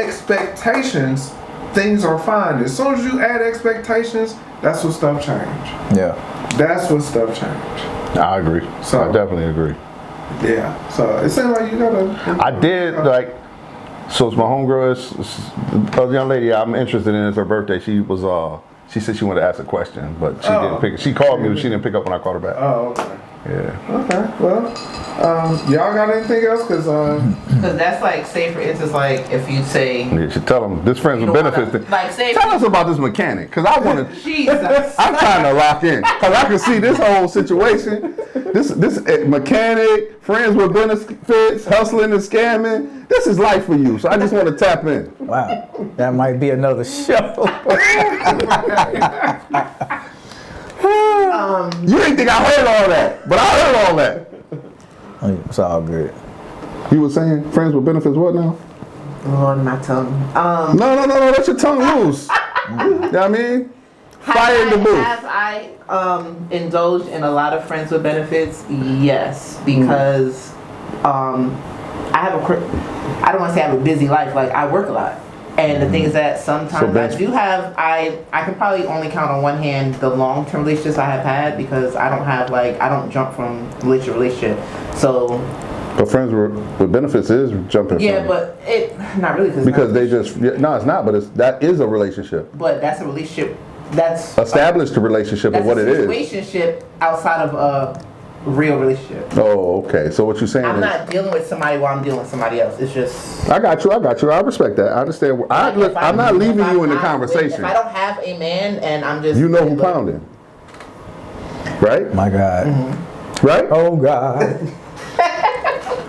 expectations, things are fine. As soon as you add expectations, that's when stuff change. Yeah. That's when stuff change. I agree. So- I definitely agree. Yeah. So it seems like you gotta. I did like. So it's my homegirl. A young lady I'm interested in. It's her birthday. She said she wanted to ask a question, but she didn't pick. She called me, but she didn't pick up when I called her back. Oh, okay. Yeah. Okay. Well, y'all got anything else? Cause Because that's like, say for instance, like if you say, You should tell them this friends you with don't wanna- benefits. like say, Tell us about this mechanic, cause I want to. Jesus. I'm trying to lock in, cause I can see this whole situation. This mechanic, friends with benefits, hustling and scamming. This is life for you, so I just want to tap in. Wow. That might be another show. You didn't think I heard all that, but I heard all that. It's all good. You were saying friends with benefits, what now? Lord, my tongue. No, let your tongue loose. You know what I mean? Fire in the booth. Have I indulged in a lot of friends with benefits? Yes, because I have I don't want to say I have a busy life. Like I work a lot, and the thing is that sometimes I do have. I can probably only count on one hand the long-term relationships I have had because I don't have I don't jump from relationship to relationship. So. But friends with benefits is jumping. Yeah, from. but it not really Because they just no, it's not. But that is a relationship. But that's a relationship. That's Established a relationship of what it is. Relationship outside of a real relationship. Oh, okay. So what you're saying I'm is, not dealing with somebody while I'm dealing with somebody else. It's just. I got you. I respect that. I understand. I'm not leaving you in the conversation. If I don't have a man and I'm just. You know who pounding, right? My God. Right? Oh God.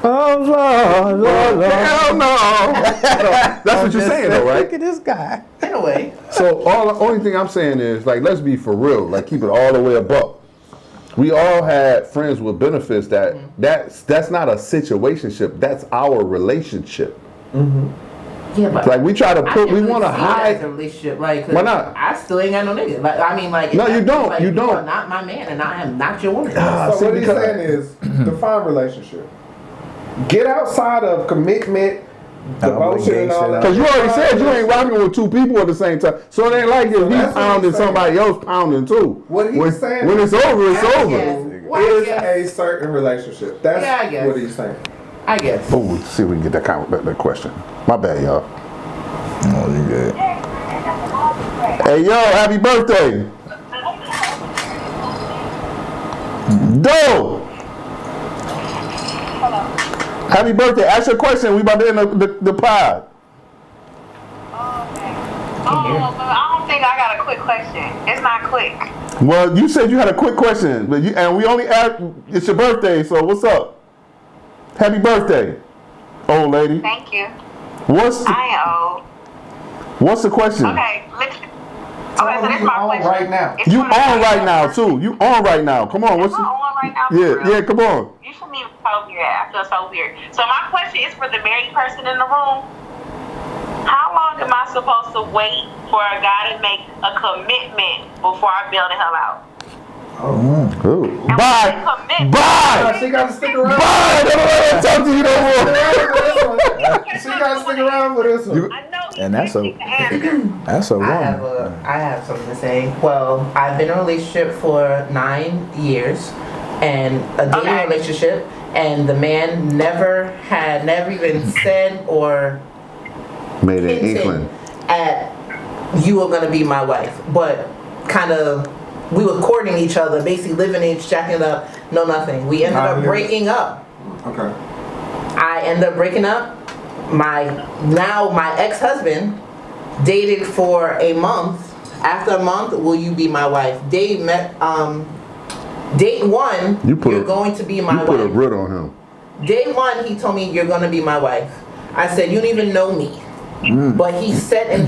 Oh Lord, Lord, Lord. Hell no. That's what you're saying, though, right? Look at this guy. In a way. So the only thing I'm saying is, let's be for real. Keep it all the way above. We all had friends with benefits that's not a situationship. That's our relationship. Yeah, but Like we try to put, we want to hide. A relationship, like, Why not? I still ain't got no nigga. Like, I mean, like, No, you don't. Like, you are don't. not my man, and I am not your woman. So what he's because- saying is define relationship. Get outside of commitment, devotion, and all that. Because you already said you ain't rocking with two people at the same time. So it ain't like if he's that's what pounding he's saying. somebody else pounding too. What he's saying when it's over, it's I over. guess. Is a certain relationship. That's Yeah, I guess. what he's saying. I guess. Oh, let's see if we can get that question. My bad, y'all. Oh, you good. Hey, yo, happy birthday. Doe. Happy birthday. Ask your question. We about to end the pod. I don't think I got a quick question. It's not quick. Well, you said you had a quick question, but and we only asked, it's your birthday, so what's up? Happy birthday, old lady. Thank you. What's I ain't old. what's the question? Okay, listen. Okay, so this is my question. Right now. It's You for the on married right now person. too. You on right now. Come on. What's Am I on right now? yeah, For real? yeah, come on. You shouldn't even tell me that. I feel so weird. So my question is for the married person in the room. How long am I supposed to wait for a guy to make a commitment before I bail the hell out? Ooh. And Bye. what's the commitment? Bye. She got to stick around. Bye. Don't let her talk to you no more. She got to stick around for this one. I know he's And that's a- fixing to answer. That's a I have something to say. Well, I've been in a relationship for 9 years, and a dating Okay. relationship, and the man never even said or Made an hinted inkling. at you are gonna be my wife, but kind of we were courting each other, basically living in, jacking it up, no nothing. We ended up breaking up. Okay. I ended up breaking up. My ex-husband dated for a month. After a month, will you be my wife? Date one, you're going to be my You put a wife. grid on him. Day one, he told me you're gonna be my wife. I said you don't even know me, but he said in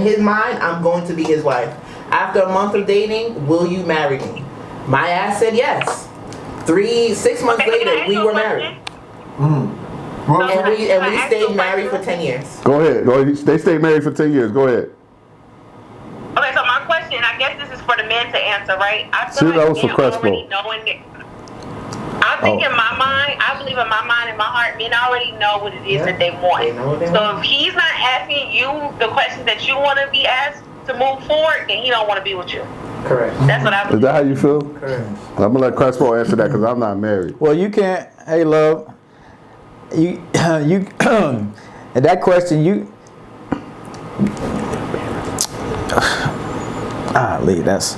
his mind I'm going to be his wife. After a month of dating, will you marry me? My ass said yes. 6 months later, we were married, and we stayed married for 10 years. Go ahead. They stayed married for 10 years. Go ahead. Okay, so my question, I guess this is for the men to answer, right? I See, feel that was for men Crespo. already knowing it. I think in my mind, I believe in my mind and my heart, men already know what it is that they want. They know what they So want. if he's not asking you the questions that you want to be asked to move forward, then he don't want to be with you. Correct. That's what I Is believe. that how you feel? Correct. I'm gonna let Crespo answer that because I'm not married. Well, you can't. Hey, love. You and that question you. Lee, that's.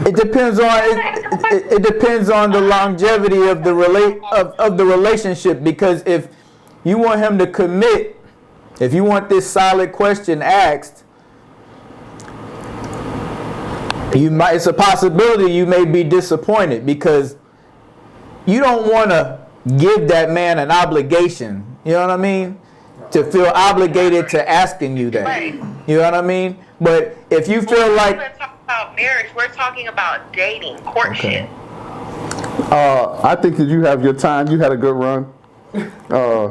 It depends on it depends on the longevity of the of the relationship, because if you want him to commit, if you want this solid question asked, it's a possibility you may be disappointed, because you don't want to give that man an obligation, you know what I mean, to feel obligated to asking you that. Right. You know what I mean? But if you feel like, We're talking about marriage. We're talking about dating, courtship. I think that you have your time. You had a good run.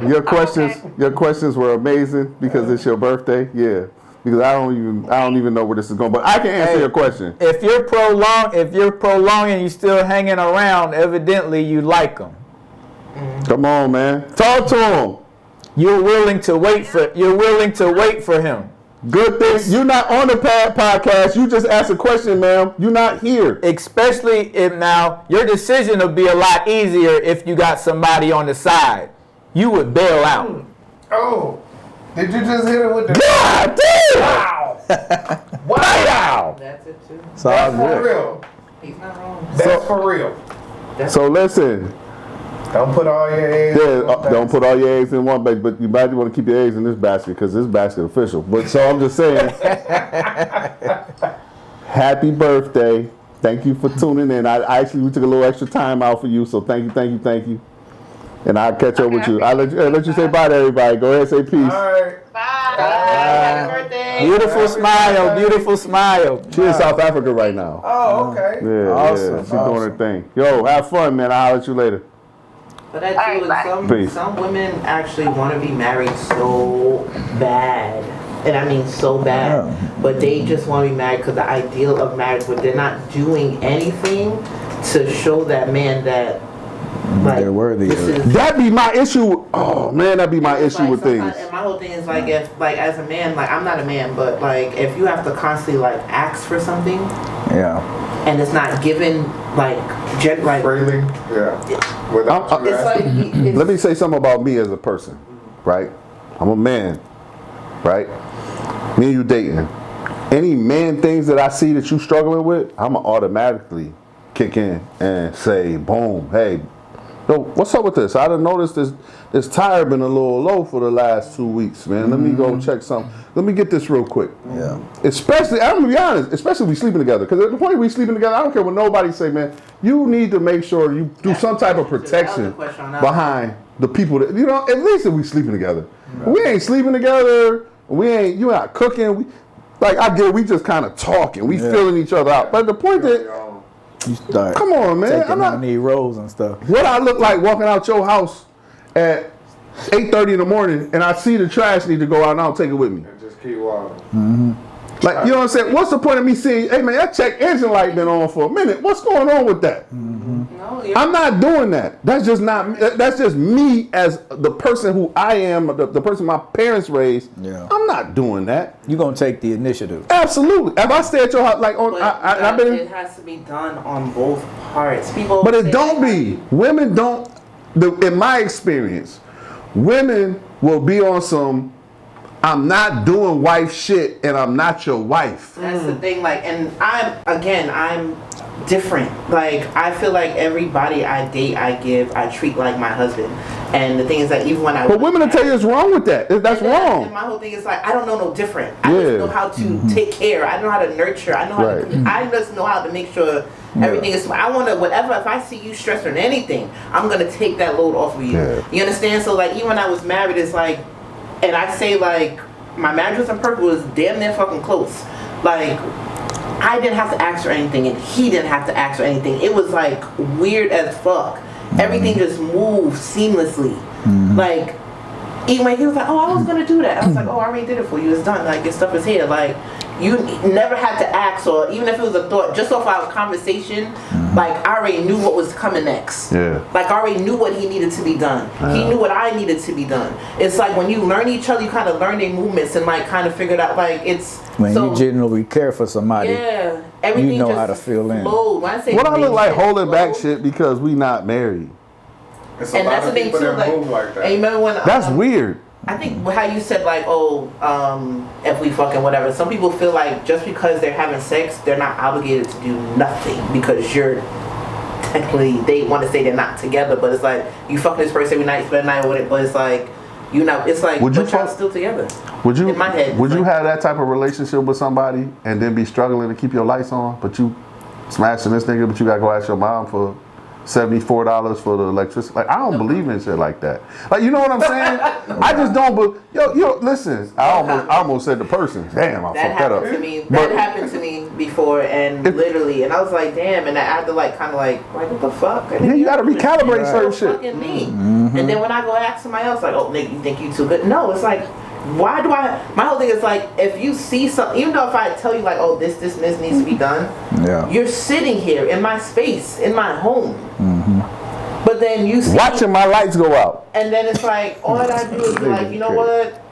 Your questions were amazing because it's your birthday. Yeah, because I don't even know where this is going. But I can answer your question. if you're prolonging, you still hanging around, evidently you like him. Come on, man. Talk to him. You're willing to wait for him. Good thing you're not on the podcast. You just asked a question, ma'am. You're not here. Especially if now your decision will be a lot easier if you got somebody on the side. You would bail out. Oh, did you just hit it with the? God damn! Wow! Wow! That's it too. So That's for real. He's not wrong. That's for real. So listen. Don't put all your eggs. Yeah, in one don't basket. put all your eggs in one basket, but you might want to keep your eggs in this basket because this basket official. But so I'm just saying, happy birthday! Thank you for tuning in. We took a little extra time out for you, so thank you. And I'll catch up with you. I'll let you say bye to everybody. Go ahead, and say peace. All right. Bye. Happy birthday. beautiful smile. She's in South Africa right now. Oh, okay. Yeah, Awesome, yeah, she's doing her thing. Yo, have fun, man. I'll holler at you later. But I do, some women actually want to be married so bad. And I mean so bad. Yeah. But they just want to be married because the ideal of marriage, but they're not doing anything to show that man that they're worthy. That'd be my issue. Oh man, that'd be my issue with things. And my whole thing is like, if like as a man, like I'm not a man, but like if you have to constantly like ask for something, and it's not given like freely, let me say something about me as a person, right? I'm a man, right? Me and you dating. Any man things that I see that you struggling with, I'ma automatically kick in and say, boom, hey, yo, what's up with this? I done noticed this tire been a little low for the last 2 weeks, man. Let me go check something. Let me get this real quick. Yeah. Especially, I'm gonna be honest, especially if we sleeping together. Because at the point we sleeping together, I don't care what nobody say, man. You need to make sure you do some type of protection behind the people that, you know, at least if we sleeping together. Right. We ain't sleeping together. You not cooking. I get it, we just kind of talking. We feeling each other out. But the point that, you start come on, man. I'm not need roles and stuff. What I look like walking out your house at 8:30 in the morning and I see the trash need to go out and I'll take it with me. And just keep walking. Mm-hmm. Like, you know what I'm saying? What's the point of me seeing, hey man, that check engine light been on for a minute. What's going on with that? Mm-hmm. No, I'm not doing that. That's just not, that's just me as the person who I am, the person my parents raised. Yeah. I'm not doing that. You're going to take the initiative. Absolutely. If I stay at your house, like on, it has to be done on both parts. But it don't be. Women don't, in my experience, women will be on some, I'm not doing wife shit and I'm not your wife. That's the thing, like, and I'm different. Like, I feel like everybody I date, I treat like my husband. And the thing is that even when I... But women will tell you it's wrong with that. That's wrong. And my whole thing is like, I don't know no different. I just know how to take care. I know how to nurture. I know how to... I just know how to make sure everything is... I want to, whatever, if I see you stressed on anything, I'm going to take that load off of you. Yeah. You understand? So, like, even when I was married, it's like... And I say, like, my marriage wasn't perfect, it was damn near fucking close. Like, I didn't have to ask for anything, and he didn't have to ask for anything. It was, like, weird as fuck. Everything just moved seamlessly. Like, even when he was like, oh, I was going to do that. I was like, oh, I already did it for you. It's done. Like, your stuff is here. Like, you never had to ask, or even if it was a thought, just off our conversation, like, I already knew what was coming next. Yeah. Like, I already knew what he needed to be done. He knew what I needed to be done. It's like when you learn each other, you kind of learn their movements and, like, kind of figure it out. Like, it's... When you genuinely care for somebody, everything you know just how to feel in. When I say what I look like holding back shit because we not married. And that's the thing too, like that. And you remember when that's weird. I think how you said like, oh, if we fucking whatever. Some people feel like just because they're having sex, they're not obligated to do nothing because you're technically, they want to say they're not together, but it's like you fucking this person every night, spend the night with it, but it's like you know, it's like but y'all still together. Would you? In my head, would you have that type of relationship with somebody and then be struggling to keep your lights on, but you smashing this nigga, but you gotta go ask your mom for $74 for the electricity? Like, I don't believe in shit like that. Like, you know what I'm saying? I just don't. But yo, listen. I almost said the person. Damn, I fucked that up. That happened to me before, and literally, and I was like, damn, and I had to like, kind of like what the fuck? Yeah, you got to recalibrate certain shit. Fucking me. And then when I go ask somebody else, like, oh, nigga, you think you too good? No, it's like, why do I? My whole thing is like, if you see something, even though if I tell you like, oh, this needs to be done, you're sitting here in my space, in my home. But then you see watching my lights go out, and then it's like, all I gotta do is be like, you know what?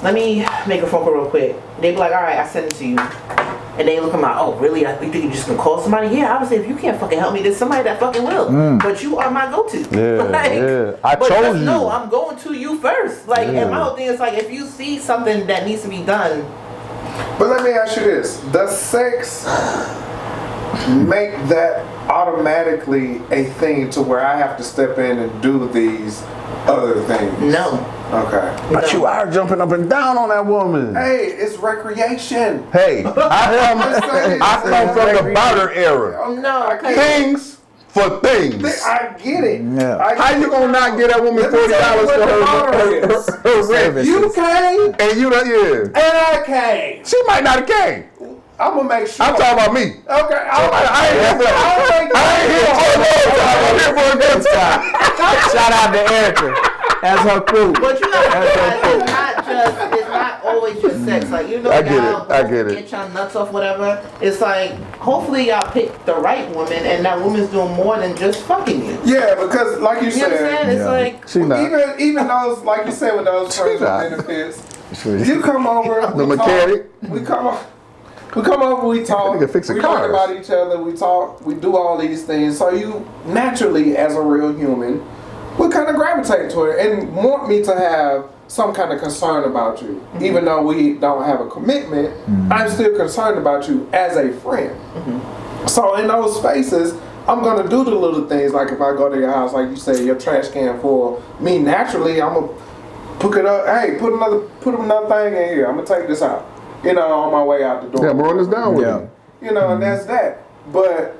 Let me make a phone call real quick. They be like, all right, I send it to you. And they look at me like, oh, really? You think you're just gonna call somebody? Yeah, obviously, if you can't fucking help me, there's somebody that fucking will. But you are my go-to. Yeah, I chose you. No, I'm going to you first. Like, and my whole thing is like, if you see something that needs to be done. But let me ask you this: does sex make that automatically a thing to where I have to step in and do these other things? No. Okay. But you are jumping up and down on that woman. Hey, it's recreation. Hey, I come from the barter era. No. Things for things. I get it. Yeah. How you gonna not get that woman $40 for her rent? You came. And you and I came. She might not have came. I'm gonna make sure. I'm talking about me. Okay, I ain't here for a good time. Shout out to Erica. That's her crew. But you gotta realize it's not always just sex. Like, you know, I get it. Get y'all nuts off, whatever. It's like, hopefully y'all pick the right woman, and that woman's doing more than just fucking you. Yeah, because like you You understand? said, It's like, She not. even those, like you said, with those friends with not. benefits, you come over, The we mechanic. talk, we come over, we talk, Nigga fixing we cars. learn about each other, we talk, we do all these things. So you naturally, as a real human, would kind of gravitate to it and want me to have some kind of concern about you. Even though we don't have a commitment, I'm still concerned about you as a friend. So in those spaces, I'm gonna do the little things, like if I go to your house, like you say, your trash can full. Me naturally, I'm gonna pick it up. Hey, put another thing in here. I'm gonna take this out. You know, on my way out the door. Yeah, I'm run this down with you. You know, and that's that. But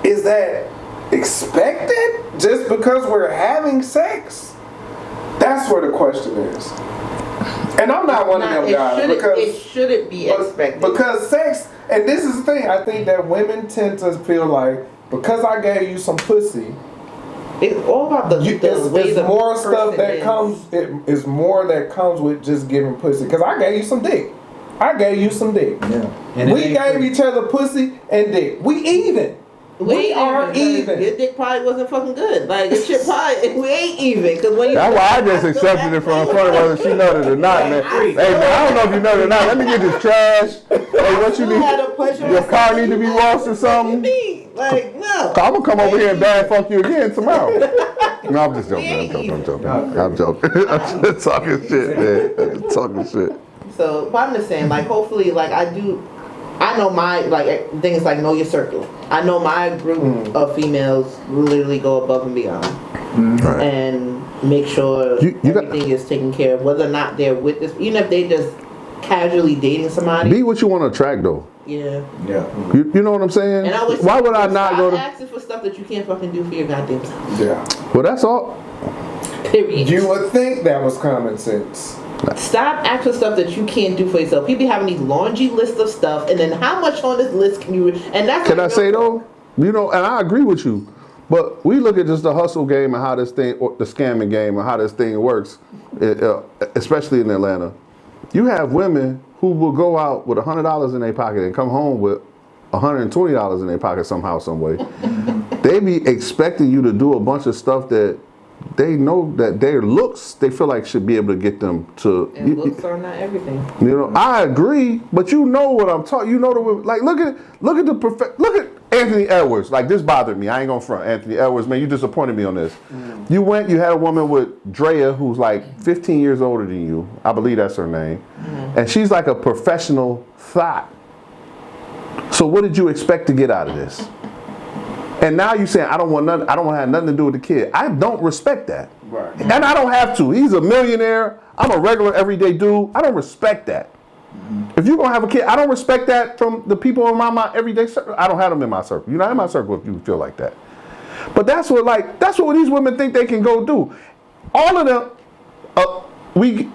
is that expected just because we're having sex? That's where the question is. And I'm not one of them guys because it shouldn't be expected. Because sex, and this is the thing, I think that women tend to feel like because I gave you some pussy, it's all about the way it's the more stuff person that is. comes. It's more that comes with just giving pussy. Because I gave you some dick. I gave you some dick. Yeah. And We gave each other pussy and dick. We even. We are even. Your dick probably wasn't fucking good. Like, your shit probably, we ain't even. Cause when you That's why I just accepted it from front of whether she know it or not, man. Hey, man, I don't know if you know it or not. Let me get this trash. Hey, what you need? Your car need to be washed or something? Like, no. I'm gonna come over here and bad fuck you again tomorrow. No, I'm just joking. I'm joking. I'm just talking shit, man. I'm just talking shit. So, but I'm just saying, like, hopefully, like, I know my, like, things like know your circle. I know my group of females literally go above and beyond. Right. And make sure everything is taken care of, whether or not they're with this, even if they just casually dating somebody. Be what you want to attract, though. Yeah. Yeah. You know what I'm saying? And I always Why would I not go to? asking for stuff that you can't fucking do for your goddamn self. Yeah. Well, that's all. Period. You would think that was common sense. Stop asking stuff that you can't do for yourself. People be having these laundry lists of stuff, and then how much on this list can you? And that's Can I say though? You know, and I agree with you, but we look at just the hustle game and how this thing, or the scamming game, and how this thing works, especially in Atlanta. You have women who will go out with $100 in their pocket and come home with $120 in their pocket somehow, some way. They be expecting you to do a bunch of stuff that they know that their looks, they feel like should be able to get them to. And looks are not everything. You know, I agree, but you know what I'm talking. You know like look at Anthony Edwards. Like, this bothered me. I ain't gonna front. Anthony Edwards, man, you disappointed me on this. You had a woman with Drea who's like 15 years older than you. I believe that's her name, and she's like a professional thought. So what did you expect to get out of this? And now you saying I don't want to have nothing to do with the kid. I don't respect that. Right. And I don't have to. He's a millionaire. I'm a regular everyday dude. I don't respect that. If you're gonna have a kid, I don't respect that from the people around my everyday circle. I don't have them in my circle. You're not in my circle if you feel like that. But that's what these women think they can go do. All of them,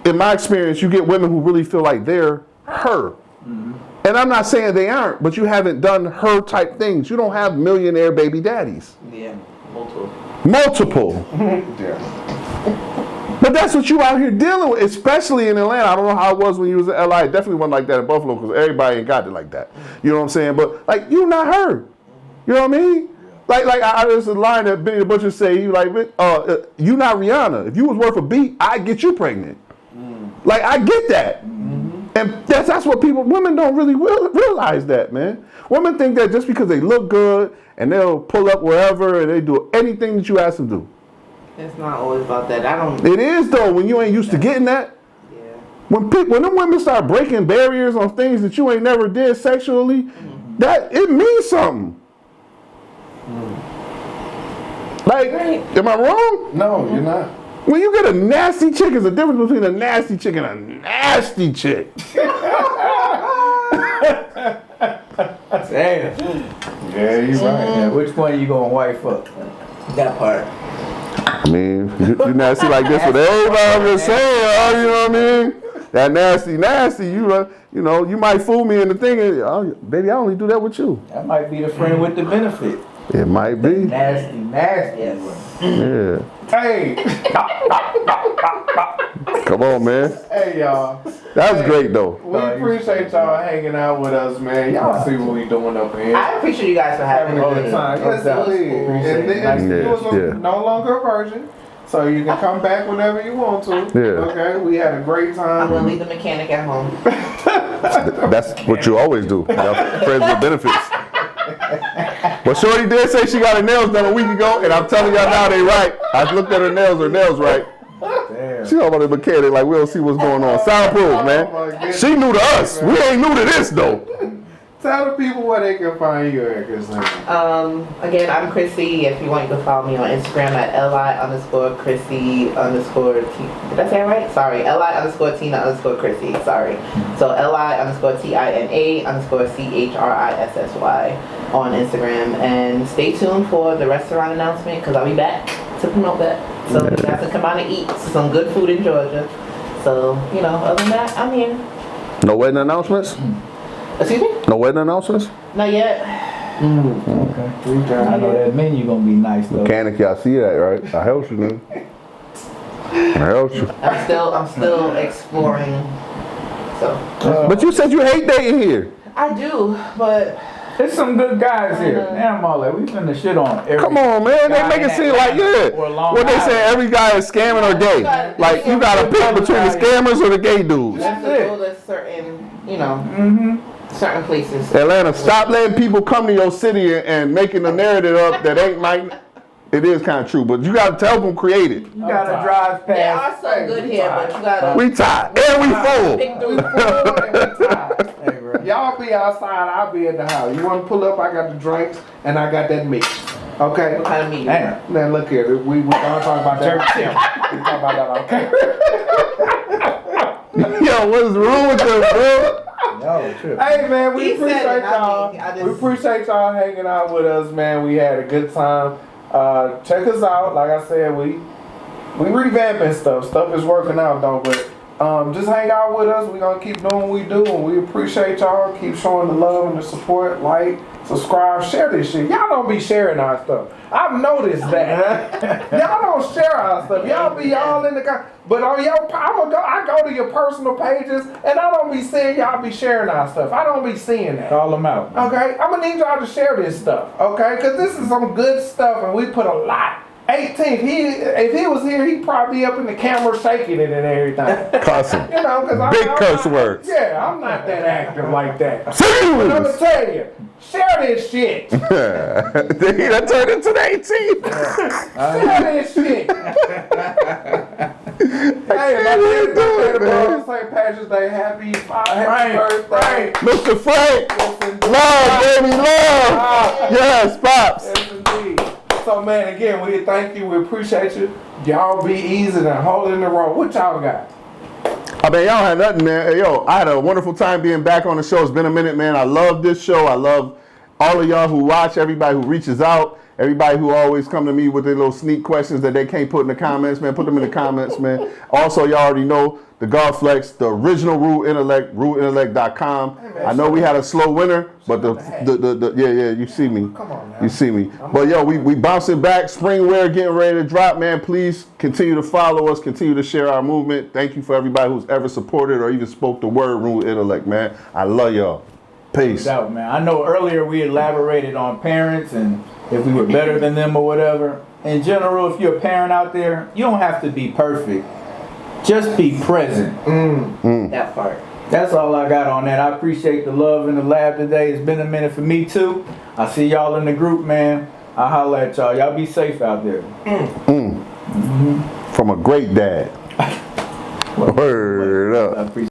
in my experience, you get women who really feel like they're her. And I'm not saying they aren't, but you haven't done her type things. You don't have millionaire baby daddies. Yeah, multiple. Multiple. Yeah. But that's what you out here dealing with, especially in Atlanta. I don't know how it was when you was in LA. It definitely wasn't like that in Buffalo because everybody ain't got it like that. You know what I'm saying? But like, you not her. You know what I mean? Like there's a line that Benny the Butcher say, you like, you not Rihanna. If you was worth a beat, I'd get you pregnant. Like, I get that. And that's what women don't really realize that, man. Women think that just because they look good and they'll pull up wherever and they do anything that you ask them to do. It's not always about that. It is though, when you ain't used to getting that. Yeah. When them women start breaking barriers on things that you ain't never did sexually, that it means something. Like, am I wrong? No, you're not. When you get a nasty chick, there's a difference between a nasty chick and a nasty chick. Damn. Yeah, you're right. Yeah, which one you gonna wife up? That part. I mean, you nasty like this with everybody I'm just saying, you know what I mean? That nasty, you you know, you might fool me in the thing, and, oh, baby, I only do that with you. That might be the friend with the benefit. It might be. Nasty, nasty. Yes. Yeah. Hey, Come on, man. hey, y'all. That was great, though. We appreciate y'all hanging out with us, man. Y'all see what we doing up here. I appreciate you guys for having Having me. a good time. No Yes, doubt. please. And Yeah, you was yeah. no longer a virgin, so you can come back whenever you want to. Yeah. Okay, we had a great I'm time. gonna leave the mechanic at home. That's what you always do. Y'all friends with benefits. But Shorty did say she got her nails done a week ago, and I'm telling y'all now they right. I looked at her nails right. Damn. She over the mechanic like we don't see what's going on. Soundproof, man. She new to us. We ain't new to this though. Tell the people where they can find you at, Chrissy. Again, I'm CHRISSY. If you want, you can follow me on Instagram at li_CHRISSY_T. Did I say it right? Sorry, li_Tina_CHRISSY. Sorry. So li_TINA_CHRISSY on Instagram. And stay tuned for the restaurant announcement because I'll be back to promote that. So you guys can come out and eat some good food in Georgia. So, you know, other than that, I'm here. No wedding announcements? Excuse me? No wedding announcements? Not yet. Okay. I know that menu gonna be nice though. Mechanic, y'all see that, right? I helped you, man. I helped you. I'm still exploring. So But you said you hate dating here. I do, but There's some good guys here. Damn, all that. We finna shit on every. Come on, man. They guy make in it seem like, Atlanta yeah. or Long What they say, Island. every guy is scamming or gay. Like, you gotta pick between the scammers or the gay you dudes. have to That's go to certain, you know, Mm-hmm. certain places. Atlanta, stop letting people come to your city and making a narrative up that ain't like. It is kind of true, but you gotta help them create it. You gotta drive There are past. some good here, but you gotta We tired and we full. pick through. Hey, bro. Y'all be outside, I'll be at the house. You want to pull up? I got the drinks and I got that meat. Okay. What kind of meat? Damn. Now look here, we gonna talk about that. We talk about that. Okay. Yo, what's wrong with them, bro? Yo, trip. Hey man, we He said appreciate it, not y'all. me. I just- We appreciate y'all hanging out with us, man. We had a good time. Check us out. Like I said, we revamping stuff. Stuff is working out though, but just hang out with us. We're gonna keep doing what we do, and we appreciate y'all. Keep showing the love and the support. Like, subscribe, share this shit. Y'all don't be sharing our stuff. I've noticed that. Y'all don't share our stuff. Y'all be all in the but on your, I go to your personal pages, and I don't be seeing y'all be sharing our stuff. I don't be seeing that. Call them out. Okay, I'm gonna need y'all to share this stuff. Okay, because this is some good stuff, and we put a lot. 18th, if he was here, he'd probably be up in the camera shaking it and everything. Cussing. You know, because Big curse words. Yeah, I'm not that active like that. But I'm gonna Serious. tell you, share this shit. That turned into the 18th. Share this shit. Hey, my dad's birthday tomorrow, St. Patrick's Day. Happy birthday. Mr. Frank. Yes, indeed. Love, baby, love. Yes, Pops. Yes, indeed. So, man, again, we thank you. We appreciate you. Y'all be easy and holding the road. What y'all got? I mean, y'all had nothing, man. Hey, yo, I had a wonderful time being back on the show. It's been a minute, man. I love this show. I love all of y'all who watch, everybody who reaches out, everybody who always come to me with their little sneak questions that they can't put in the comments, man. Put them in the comments, man. Also, y'all already know the Godflex, the original Root Intellect, rootintellect.com. I know we had a slow winter, but yeah, you see me. Come on now. You see me. But yo, we bouncing back. Spring wear getting ready to drop, man. Please continue to follow us, continue to share our movement. Thank you for everybody who's ever supported or even spoke the word Root Intellect, man. I love y'all. Peace. No doubt, man. I know earlier we elaborated on parents and if we were better than them or whatever. In general, if you're a parent out there, you don't have to be perfect. Just be present. That part. That's all I got on that. I appreciate the love in the lab today. It's been a minute for me too. I see y'all in the group, man. I'll holler at y'all. Y'all be safe out there. From a great dad. Word up. I appreciate